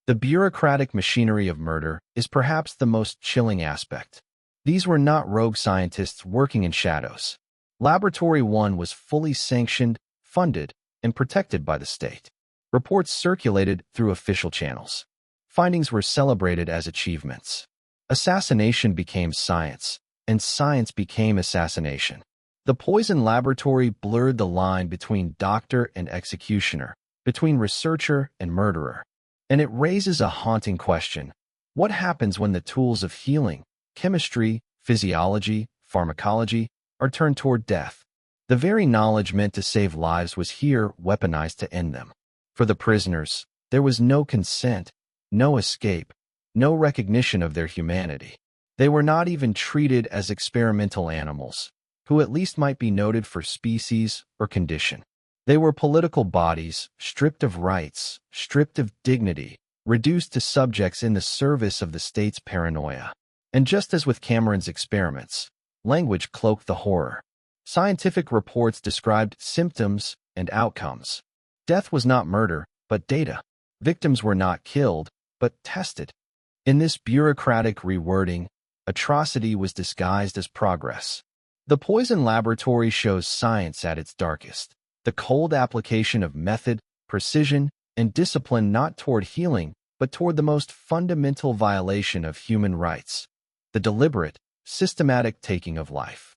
The bureaucratic machinery of murder is perhaps the most chilling aspect. These were not rogue scientists working in shadows. Laboratory 1 was fully sanctioned, funded, and protected by the state. Reports circulated through official channels. Findings were celebrated as achievements. Assassination became science, and science became assassination. The poison laboratory blurred the line between doctor and executioner, between researcher and murderer. And it raises a haunting question. What happens when the tools of healing, chemistry, physiology, pharmacology, are turned toward death? The very knowledge meant to save lives was here weaponized to end them. For the prisoners, there was no consent, no escape, no recognition of their humanity. They were not even treated as experimental animals, who at least might be noted for species or condition. They were political bodies, stripped of rights, stripped of dignity, reduced to subjects in the service of the state's paranoia. And just as with Cameron's experiments, language cloaked the horror. Scientific reports described symptoms and outcomes. Death was not murder, but data. Victims were not killed, but tested. In this bureaucratic rewording, atrocity was disguised as progress. The poison laboratory shows science at its darkest. The cold application of method, precision, and discipline not toward healing, but toward the most fundamental violation of human rights, the deliberate, systematic taking of life.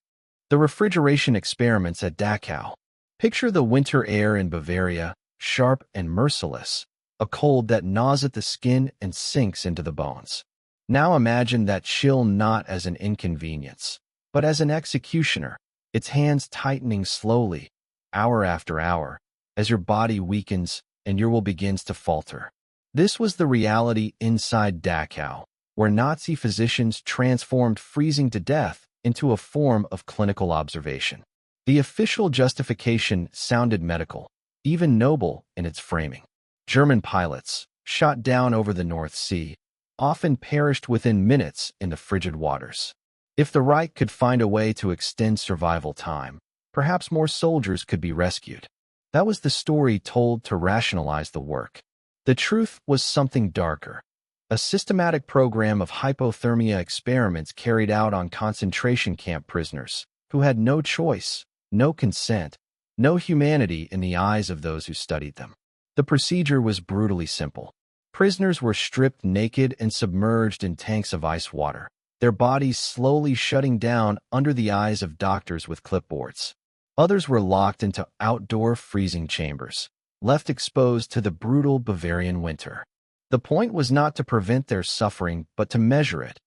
The refrigeration experiments at Dachau. Picture the winter air in Bavaria, sharp and merciless, a cold that gnaws at the skin and sinks into the bones. Now imagine that chill not as an inconvenience, but as an executioner, its hands tightening slowly, hour after hour, as your body weakens and your will begins to falter. This was the reality inside Dachau, where Nazi physicians transformed freezing to death into a form of clinical observation. The official justification sounded medical, even noble in its framing. German pilots, shot down over the North Sea, often perished within minutes in the frigid waters. If the Reich could find a way to extend survival time, perhaps more soldiers could be rescued. That was the story told to rationalize the work. The truth was something darker. A systematic program of hypothermia experiments carried out on concentration camp prisoners who had no choice, no consent, no humanity in the eyes of those who studied them. The procedure was brutally simple. Prisoners were stripped naked and submerged in tanks of ice water, their bodies slowly shutting down under the eyes of doctors with clipboards. Others were locked into outdoor freezing chambers, left exposed to the brutal Bavarian winter. The point was not to prevent their suffering, but to measure it.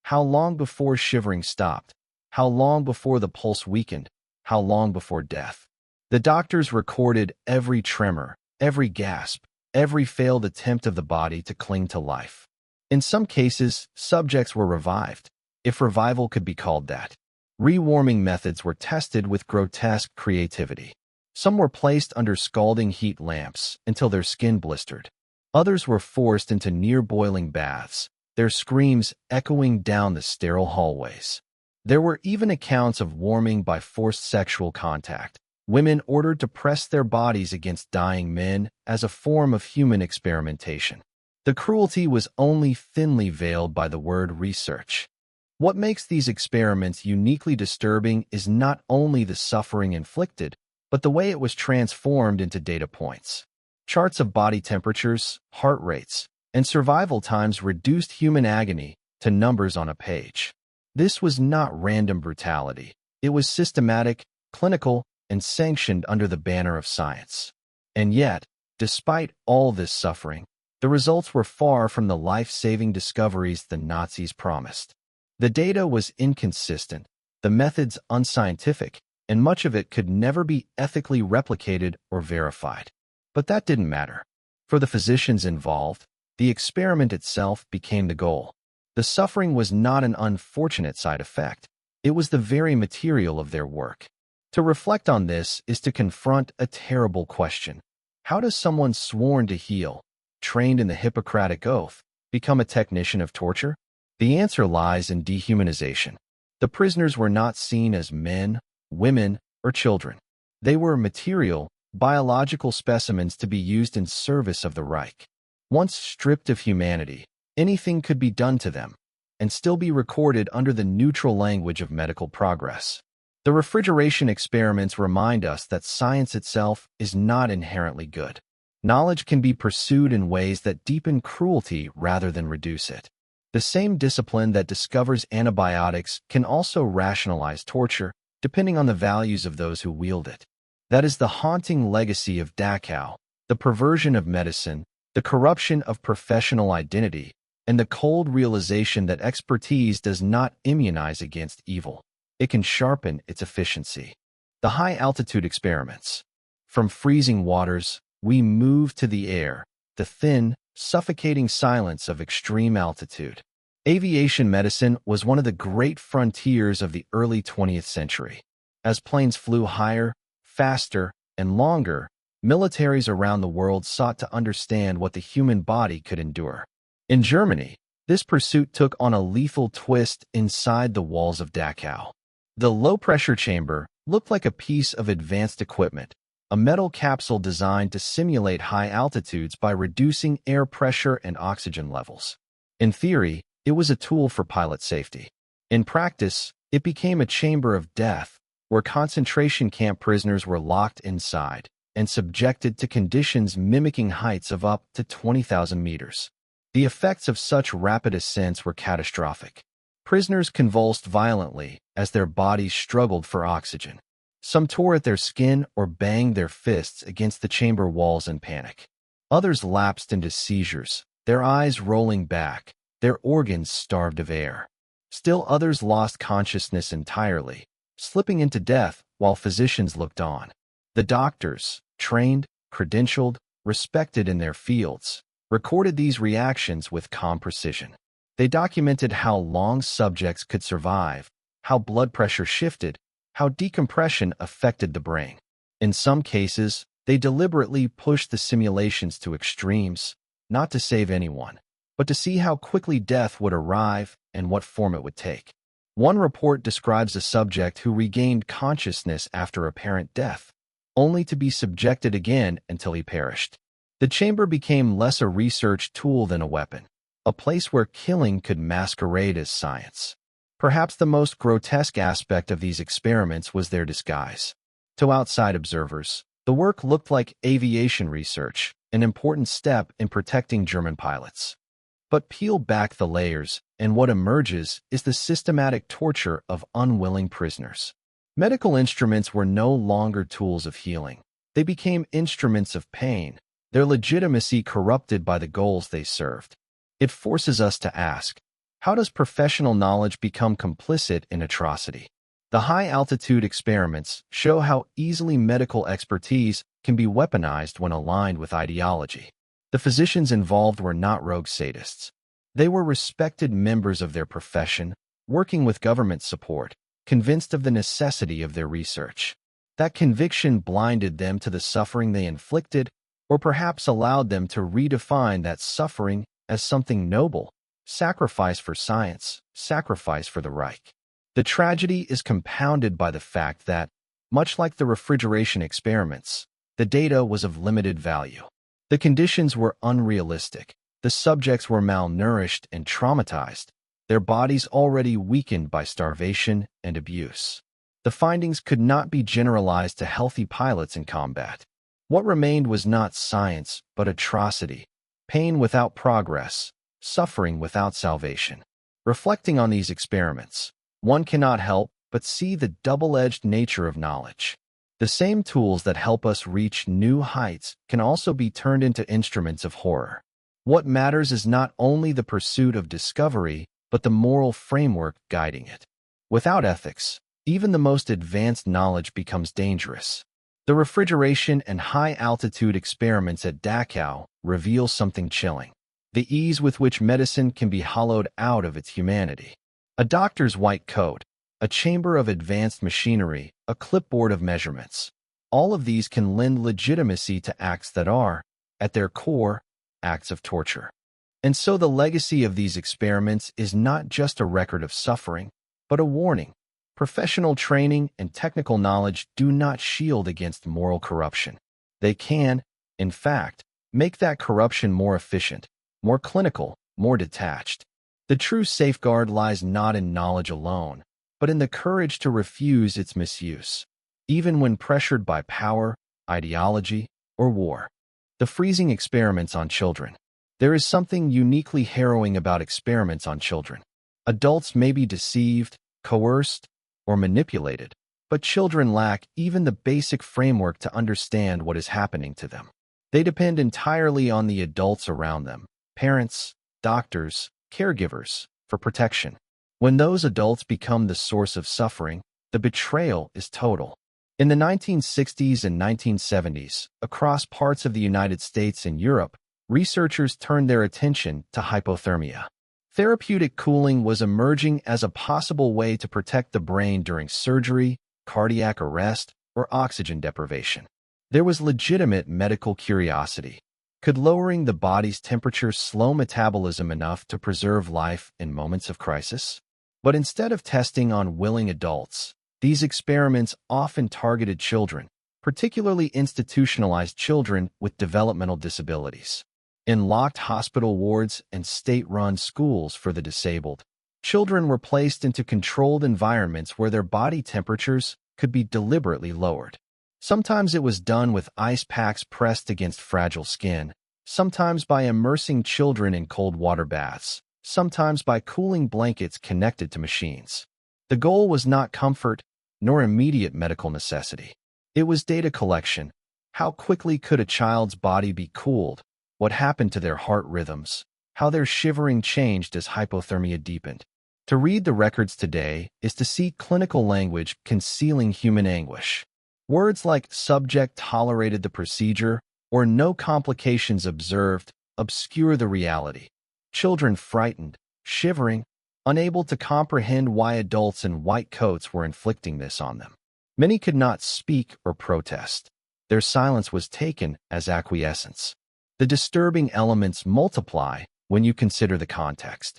How long before shivering stopped? How long before the pulse weakened? How long before death? The doctors recorded every tremor, every gasp, every failed attempt of the body to cling to life. In some cases, subjects were revived, if revival could be called that. Rewarming methods were tested with grotesque creativity. Some were placed under scalding heat lamps until their skin blistered. Others were forced into near-boiling baths, their screams echoing down the sterile hallways. There were even accounts of warming by forced sexual contact, women ordered to press their bodies against dying men as a form of human experimentation. The cruelty was only thinly veiled by the word research. What makes these experiments uniquely disturbing is not only the suffering inflicted, but the way it was transformed into data points. Charts of body temperatures, heart rates, and survival times reduced human agony to numbers on a page. This was not random brutality. It was systematic, clinical, and sanctioned under the banner of science. And yet, despite all this suffering, the results were far from the life-saving discoveries the Nazis promised. The data was inconsistent, the methods unscientific, and much of it could never be ethically replicated or verified. But that didn't matter. For the physicians involved, the experiment itself became the goal. The suffering was not an unfortunate side effect. It was the very material of their work. To reflect on this is to confront a terrible question. How does someone sworn to heal, trained in the Hippocratic Oath, become a technician of torture? The answer lies in dehumanization. The prisoners were not seen as men, women, or children. They were material, biological specimens to be used in service of the Reich. Once stripped of humanity, anything could be done to them, and still be recorded under the neutral language of medical progress. The refrigeration experiments remind us that science itself is not inherently good. Knowledge can be pursued in ways that deepen cruelty rather than reduce it. The same discipline that discovers antibiotics can also rationalize torture, depending on the values of those who wield it. That is the haunting legacy of Dachau, the perversion of medicine, the corruption of professional identity, and the cold realization that expertise does not immunize against evil. It can sharpen its efficiency. The high-altitude experiments. From freezing waters, we move to the air, the thin, suffocating silence of extreme altitude. Aviation medicine was one of the great frontiers of the early 20th century. As planes flew higher, faster, and longer, militaries around the world sought to understand what the human body could endure. In Germany, this pursuit took on a lethal twist inside the walls of Dachau. The low-pressure chamber looked like a piece of advanced equipment, a metal capsule designed to simulate high altitudes by reducing air pressure and oxygen levels. In theory, it was a tool for pilot safety. In practice, it became a chamber of death, where concentration camp prisoners were locked inside and subjected to conditions mimicking heights of up to 20,000 meters. The effects of such rapid ascents were catastrophic. Prisoners convulsed violently as their bodies struggled for oxygen. Some tore at their skin or banged their fists against the chamber walls in panic. Others lapsed into seizures, their eyes rolling back, their organs starved of air. Still others lost consciousness entirely, slipping into death while physicians looked on. The doctors, trained, credentialed, respected in their fields, recorded these reactions with calm precision. They documented how long subjects could survive, how blood pressure shifted, how decompression affected the brain. In some cases, they deliberately pushed the simulations to extremes, not to save anyone, but to see how quickly death would arrive and what form it would take. One report describes a subject who regained consciousness after apparent death, only to be subjected again until he perished. The chamber became less a research tool than a weapon, a place where killing could masquerade as science. Perhaps the most grotesque aspect of these experiments was their disguise. To outside observers, the work looked like aviation research, an important step in protecting German pilots. But peel back the layers, and what emerges is the systematic torture of unwilling prisoners. Medical instruments were no longer tools of healing. They became instruments of pain, their legitimacy corrupted by the goals they served. It forces us to ask, how does professional knowledge become complicit in atrocity? The high-altitude experiments show how easily medical expertise can be weaponized when aligned with ideology. The physicians involved were not rogue sadists. They were respected members of their profession, working with government support, convinced of the necessity of their research. That conviction blinded them to the suffering they inflicted, or perhaps allowed them to redefine that suffering as something noble, sacrifice for science, sacrifice for the Reich. The tragedy is compounded by the fact that, much like the refrigeration experiments, the data was of limited value. The conditions were unrealistic, the subjects were malnourished and traumatized, their bodies already weakened by starvation and abuse. The findings could not be generalized to healthy pilots in combat. What remained was not science, but atrocity, pain without progress, suffering without salvation. Reflecting on these experiments, one cannot help but see the double-edged nature of knowledge. The same tools that help us reach new heights can also be turned into instruments of horror. What matters is not only the pursuit of discovery, but the moral framework guiding it. Without ethics, even the most advanced knowledge becomes dangerous. The refrigeration and high-altitude experiments at Dachau reveal something chilling: the ease with which medicine can be hollowed out of its humanity. A doctor's white coat, a chamber of advanced machinery, a clipboard of measurements. All of these can lend legitimacy to acts that are, at their core, acts of torture. And so the legacy of these experiments is not just a record of suffering, but a warning. Professional training and technical knowledge do not shield against moral corruption. They can, in fact, make that corruption more efficient, more clinical, more detached. The true safeguard lies not in knowledge alone, but in the courage to refuse its misuse, even when pressured by power, ideology, or war. The freezing experiments on children. There is something uniquely harrowing about experiments on children. Adults may be deceived, coerced, or manipulated, but children lack even the basic framework to understand what is happening to them. They depend entirely on the adults around them, parents, doctors, caregivers, for protection. When those adults become the source of suffering, the betrayal is total. In the 1960s and 1970s, across parts of the United States and Europe, researchers turned their attention to hypothermia. Therapeutic cooling was emerging as a possible way to protect the brain during surgery, cardiac arrest, or oxygen deprivation. There was legitimate medical curiosity. Could lowering the body's temperature slow metabolism enough to preserve life in moments of crisis? But instead of testing on willing adults, these experiments often targeted children, particularly institutionalized children with developmental disabilities. In locked hospital wards and state-run schools for the disabled, children were placed into controlled environments where their body temperatures could be deliberately lowered. Sometimes it was done with ice packs pressed against fragile skin, sometimes by immersing children in cold water baths, sometimes by cooling blankets connected to machines. The goal was not comfort, nor immediate medical necessity. It was data collection. How quickly could a child's body be cooled? What happened to their heart rhythms? How their shivering changed as hypothermia deepened? To read the records today is to see clinical language concealing human anguish. Words like subject tolerated the procedure or no complications observed obscure the reality. Children frightened, shivering, unable to comprehend why adults in white coats were inflicting this on them. Many could not speak or protest. Their silence was taken as acquiescence. The disturbing elements multiply when you consider the context.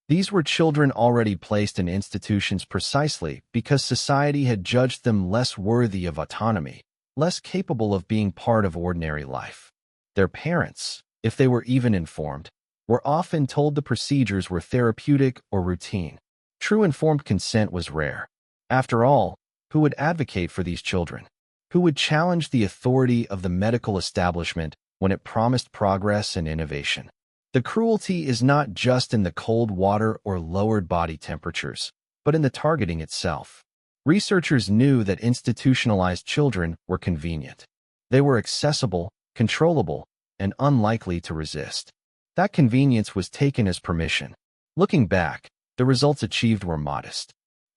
These were children already placed in institutions precisely because society had judged them less worthy of autonomy, less capable of being part of ordinary life. Their parents, if they were even informed, were often told the procedures were therapeutic or routine. True informed consent was rare. After all, who would advocate for these children? Who would challenge the authority of the medical establishment when it promised progress and innovation? The cruelty is not just in the cold water or lowered body temperatures, but in the targeting itself. Researchers knew that institutionalized children were convenient. They were accessible, controllable, and unlikely to resist. That convenience was taken as permission. Looking back, the results achieved were modest.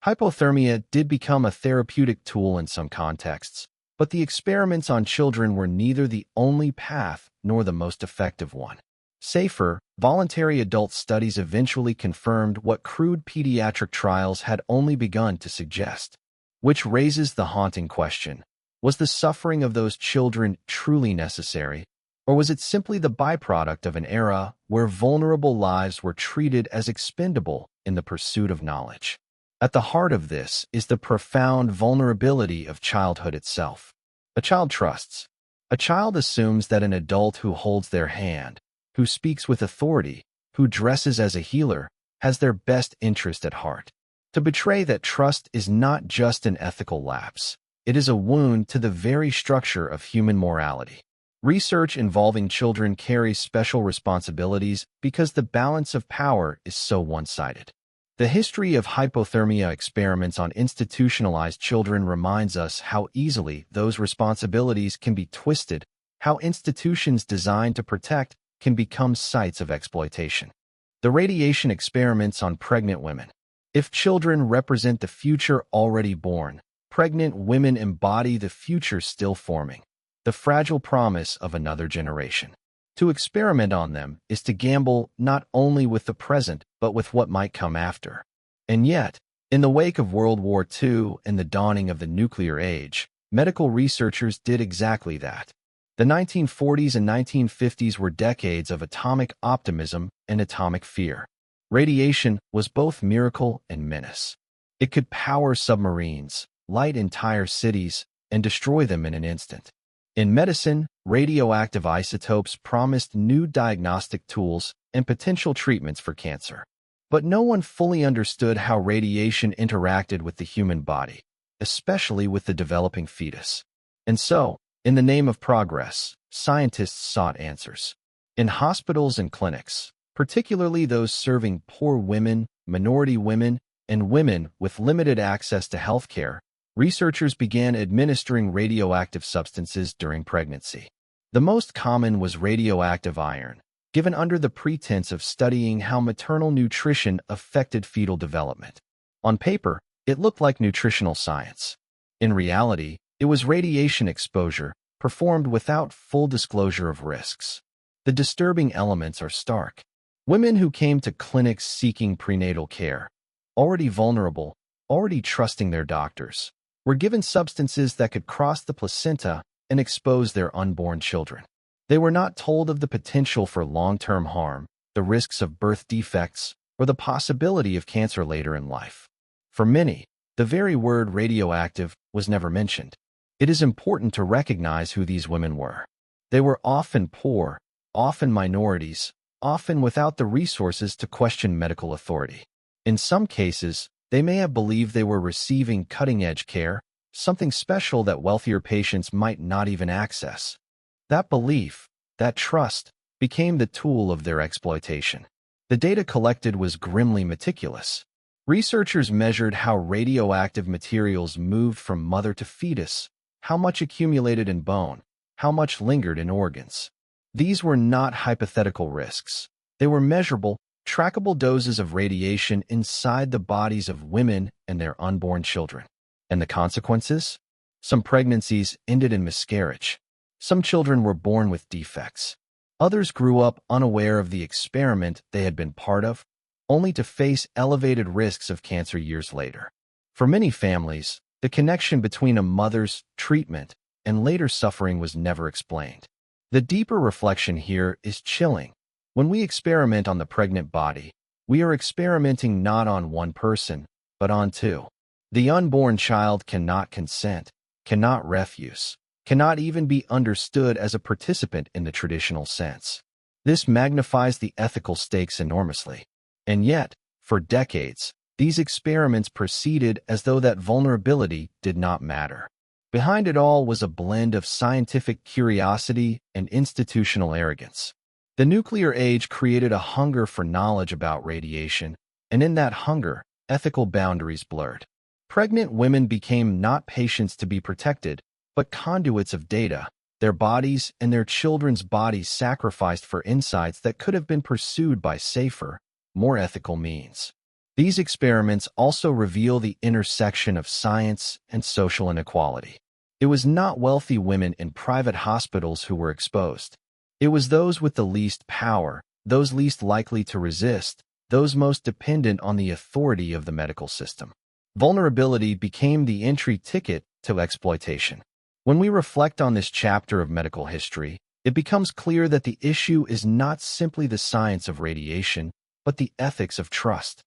Hypothermia did become a therapeutic tool in some contexts, but the experiments on children were neither the only path nor the most effective one. Safer, voluntary adult studies eventually confirmed what crude pediatric trials had only begun to suggest, which raises the haunting question: was the suffering of those children truly necessary? Or was it simply the byproduct of an era where vulnerable lives were treated as expendable in the pursuit of knowledge? At the heart of this is the profound vulnerability of childhood itself. A child trusts. A child assumes that an adult who holds their hand, who speaks with authority, who dresses as a healer, has their best interest at heart. To betray that trust is not just an ethical lapse. It is a wound to the very structure of human morality. Research involving children carries special responsibilities because the balance of power is so one-sided. The history of hypothermia experiments on institutionalized children reminds us how easily those responsibilities can be twisted, how institutions designed to protect can become sites of exploitation. The radiation experiments on pregnant women. If children represent the future already born, pregnant women embody the future still forming, the fragile promise of another generation. To experiment on them is to gamble not only with the present, but with what might come after. And yet, in the wake of World War II and the dawning of the nuclear age, medical researchers did exactly that. The 1940s and 1950s were decades of atomic optimism and atomic fear. Radiation was both miracle and menace. It could power submarines, light entire cities, and destroy them in an instant. In medicine, radioactive isotopes promised new diagnostic tools and potential treatments for cancer. But no one fully understood how radiation interacted with the human body, especially with the developing fetus. And so, in the name of progress, scientists sought answers. In hospitals and clinics, particularly those serving poor women, minority women, and women with limited access to healthcare, researchers began administering radioactive substances during pregnancy. The most common was radioactive iron, given under the pretense of studying how maternal nutrition affected fetal development. On paper, it looked like nutritional science. In reality, it was radiation exposure, performed without full disclosure of risks. The disturbing elements are stark. Women who came to clinics seeking prenatal care, already vulnerable, already trusting their doctors, were given substances that could cross the placenta and expose their unborn children. They were not told of the potential for long-term harm, the risks of birth defects, or the possibility of cancer later in life. For many, the very word radioactive was never mentioned. It is important to recognize who these women were. They were often poor, often minorities, often without the resources to question medical authority. In some cases, they may have believed they were receiving cutting-edge care, something special that wealthier patients might not even access. That belief, that trust, became the tool of their exploitation. The data collected was grimly meticulous. Researchers measured how radioactive materials moved from mother to fetus, how much accumulated in bone, how much lingered in organs. These were not hypothetical risks. They were measurable, trackable doses of radiation inside the bodies of women and their unborn children. And the consequences? Some pregnancies ended in miscarriage. Some children were born with defects. Others grew up unaware of the experiment they had been part of, only to face elevated risks of cancer years later. For many families, the connection between a mother's treatment and later suffering was never explained. The deeper reflection here is chilling. When we experiment on the pregnant body, we are experimenting not on one person, but on two. The unborn child cannot consent, cannot refuse, cannot even be understood as a participant in the traditional sense. This magnifies the ethical stakes enormously. And yet, for decades, these experiments proceeded as though that vulnerability did not matter. Behind it all was a blend of scientific curiosity and institutional arrogance. The nuclear age created a hunger for knowledge about radiation, and in that hunger, ethical boundaries blurred. Pregnant women became not patients to be protected, but conduits of data, their bodies and their children's bodies sacrificed for insights that could have been pursued by safer, more ethical means. These experiments also reveal the intersection of science and social inequality. It was not wealthy women in private hospitals who were exposed. It was those with the least power, those least likely to resist, those most dependent on the authority of the medical system. Vulnerability became the entry ticket to exploitation. When we reflect on this chapter of medical history, it becomes clear that the issue is not simply the science of radiation, but the ethics of trust.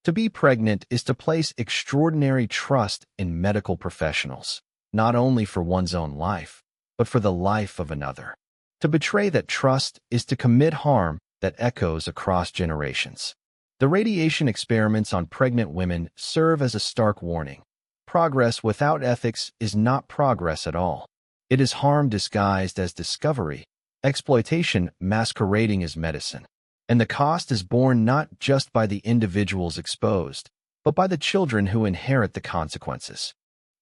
To be pregnant is to place extraordinary trust in medical professionals, not only for one's own life, but for the life of another. To betray that trust is to commit harm that echoes across generations. The radiation experiments on pregnant women serve as a stark warning. Progress without ethics is not progress at all. It is harm disguised as discovery, exploitation masquerading as medicine. And the cost is borne not just by the individuals exposed, but by the children who inherit the consequences.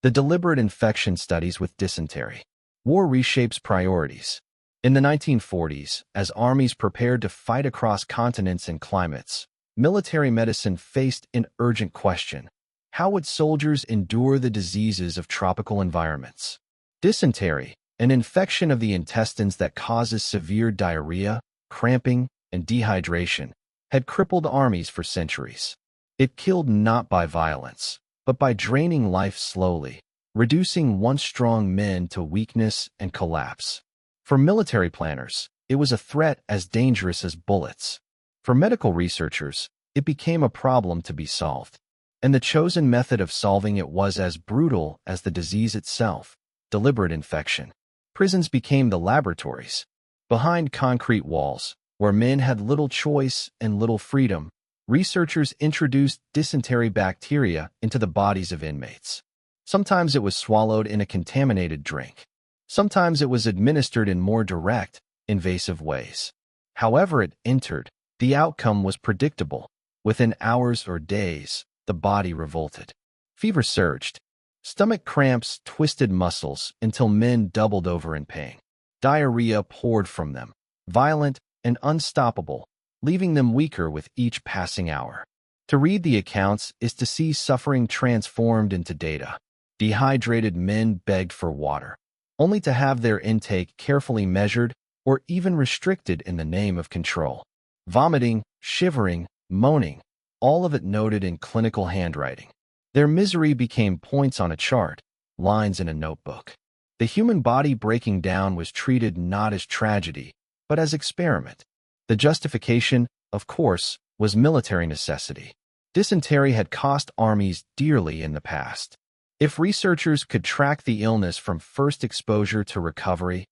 The deliberate infection studies with dysentery. War reshapes priorities. In the 1940s, as armies prepared to fight across continents and climates, military medicine faced an urgent question. How would soldiers endure the diseases of tropical environments? Dysentery, an infection of the intestines that causes severe diarrhea, cramping, and dehydration, had crippled armies for centuries. It killed not by violence, but by draining life slowly, reducing once strong men to weakness and collapse. For military planners, it was a threat as dangerous as bullets. For medical researchers, it became a problem to be solved. And the chosen method of solving it was as brutal as the disease itself: deliberate infection. Prisons became the laboratories. Behind concrete walls, where men had little choice and little freedom, researchers introduced dysentery bacteria into the bodies of inmates. Sometimes it was swallowed in a contaminated drink. Sometimes it was administered in more direct, invasive ways. However it entered, the outcome was predictable. Within hours or days, the body revolted. Fever surged. Stomach cramps twisted muscles until men doubled over in pain. Diarrhea poured from them, violent and unstoppable, leaving them weaker with each passing hour. To read the accounts is to see suffering transformed into data. Dehydrated men begged for water, only to have their intake carefully measured or even restricted in the name of control. Vomiting, shivering, moaning, all of it noted in clinical handwriting. Their misery became points on a chart, lines in a notebook. The human body breaking down was treated not as tragedy, but as experiment. The justification, of course, was military necessity. Dysentery had cost armies dearly in the past. If researchers could track the illness from first exposure to recovery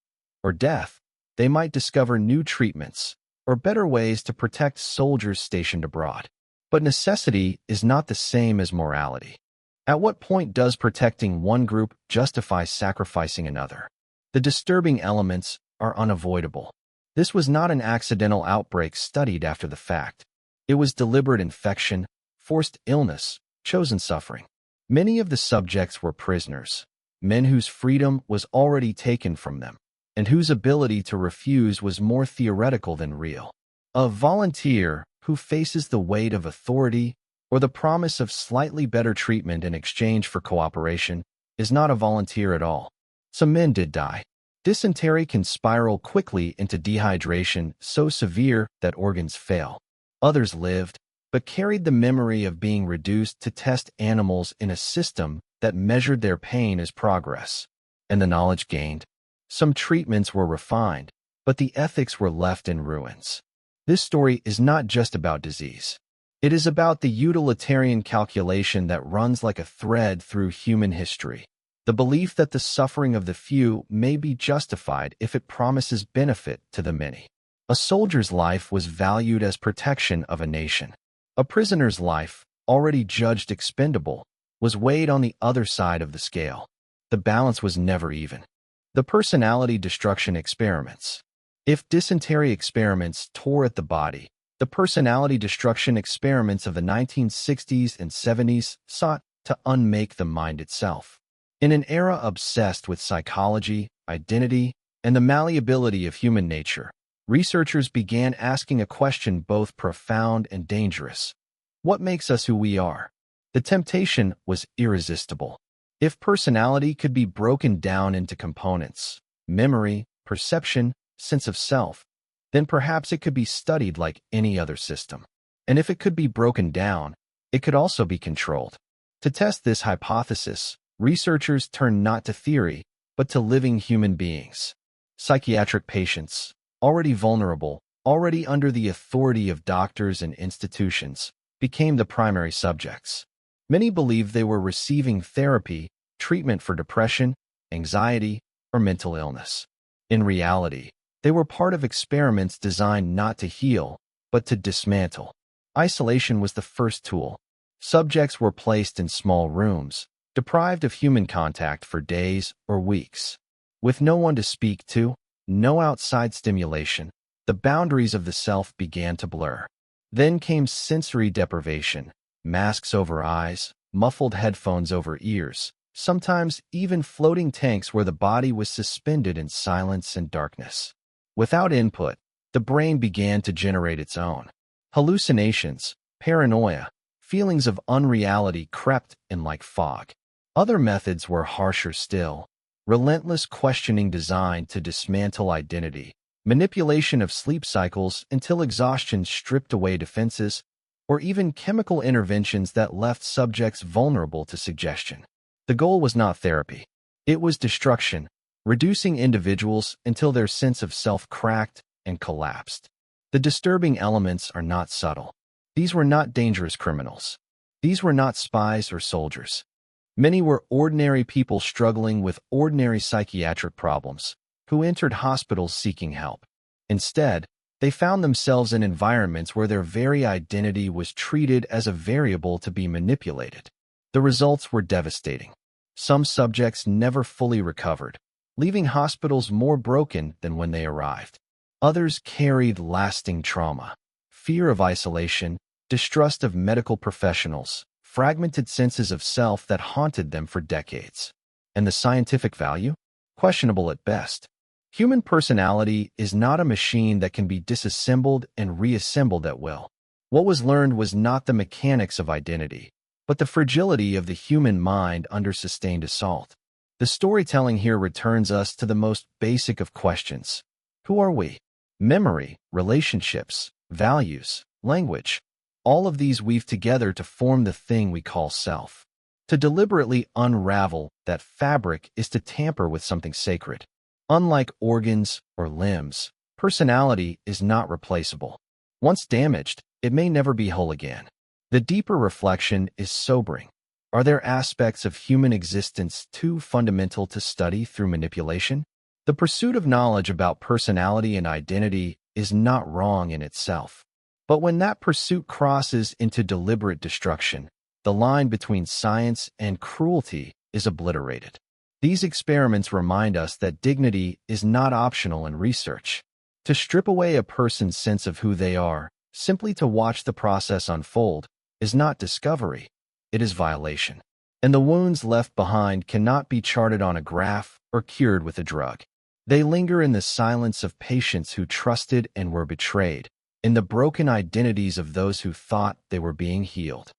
or death, they might discover new treatments or better ways to protect soldiers stationed abroad. But necessity is not the same as morality. At what point does protecting one group justify sacrificing another? The disturbing elements are unavoidable. This was not an accidental outbreak studied after the fact. It was deliberate infection, forced illness, chosen suffering. Many of the subjects were prisoners, men whose freedom was already taken from them, and whose ability to refuse was more theoretical than real. A volunteer who faces the weight of authority or the promise of slightly better treatment in exchange for cooperation is not a volunteer at all. Some men did die. Dysentery can spiral quickly into dehydration so severe that organs fail. Others lived, but carried the memory of being reduced to test animals in a system that measured their pain as progress, and the knowledge gained. Some treatments were refined, but the ethics were left in ruins. This story is not just about disease. It is about the utilitarian calculation that runs like a thread through human history. The belief that the suffering of the few may be justified if it promises benefit to the many. A soldier's life was valued as protection of a nation. A prisoner's life, already judged expendable, was weighed on the other side of the scale. The balance was never even. The personality destruction experiments. If dysentery experiments tore at the body, the personality destruction experiments of the 1960s and 70s sought to unmake the mind itself. In an era obsessed with psychology, identity, and the malleability of human nature, researchers began asking a question both profound and dangerous. What makes us who we are? The temptation was irresistible. If personality could be broken down into components, memory, perception, sense of self, then perhaps it could be studied like any other system. And if it could be broken down, it could also be controlled. To test this hypothesis, researchers turned not to theory, but to living human beings. Psychiatric patients, already vulnerable, already under the authority of doctors and institutions, became the primary subjects. Many believed they were receiving therapy, treatment for depression, anxiety, or mental illness. In reality, they were part of experiments designed not to heal, but to dismantle. Isolation was the first tool. Subjects were placed in small rooms, deprived of human contact for days or weeks. With no one to speak to, no outside stimulation, the boundaries of the self began to blur. Then came sensory deprivation, masks over eyes, muffled headphones over ears, sometimes even floating tanks where the body was suspended in silence and darkness. Without input, the brain began to generate its own. Hallucinations, paranoia, feelings of unreality crept in like fog. Other methods were harsher still. Relentless questioning designed to dismantle identity, manipulation of sleep cycles until exhaustion stripped away defenses, or even chemical interventions that left subjects vulnerable to suggestion. The goal was not therapy. It was destruction, reducing individuals until their sense of self cracked and collapsed. The disturbing elements are not subtle. These were not dangerous criminals. These were not spies or soldiers. Many were ordinary people struggling with ordinary psychiatric problems, who entered hospitals seeking help. Instead, they found themselves in environments where their very identity was treated as a variable to be manipulated. The results were devastating. Some subjects never fully recovered, leaving hospitals more broken than when they arrived. Others carried lasting trauma, fear of isolation, distrust of medical professionals, fragmented senses of self that haunted them for decades. And the scientific value? Questionable at best. Human personality is not a machine that can be disassembled and reassembled at will. What was learned was not the mechanics of identity, but the fragility of the human mind under sustained assault. The storytelling here returns us to the most basic of questions. Who are we? Memory, relationships, values, language. All of these weave together to form the thing we call self. To deliberately unravel that fabric is to tamper with something sacred. Unlike organs or limbs, personality is not replaceable. Once damaged, it may never be whole again. The deeper reflection is sobering. Are there aspects of human existence too fundamental to study through manipulation? The pursuit of knowledge about personality and identity is not wrong in itself. But when that pursuit crosses into deliberate destruction, the line between science and cruelty is obliterated. These experiments remind us that dignity is not optional in research. To strip away a person's sense of who they are, simply to watch the process unfold, is not discovery, it is violation. And the wounds left behind cannot be charted on a graph or cured with a drug. They linger in the silence of patients who trusted and were betrayed, in the broken identities of those who thought they were being healed.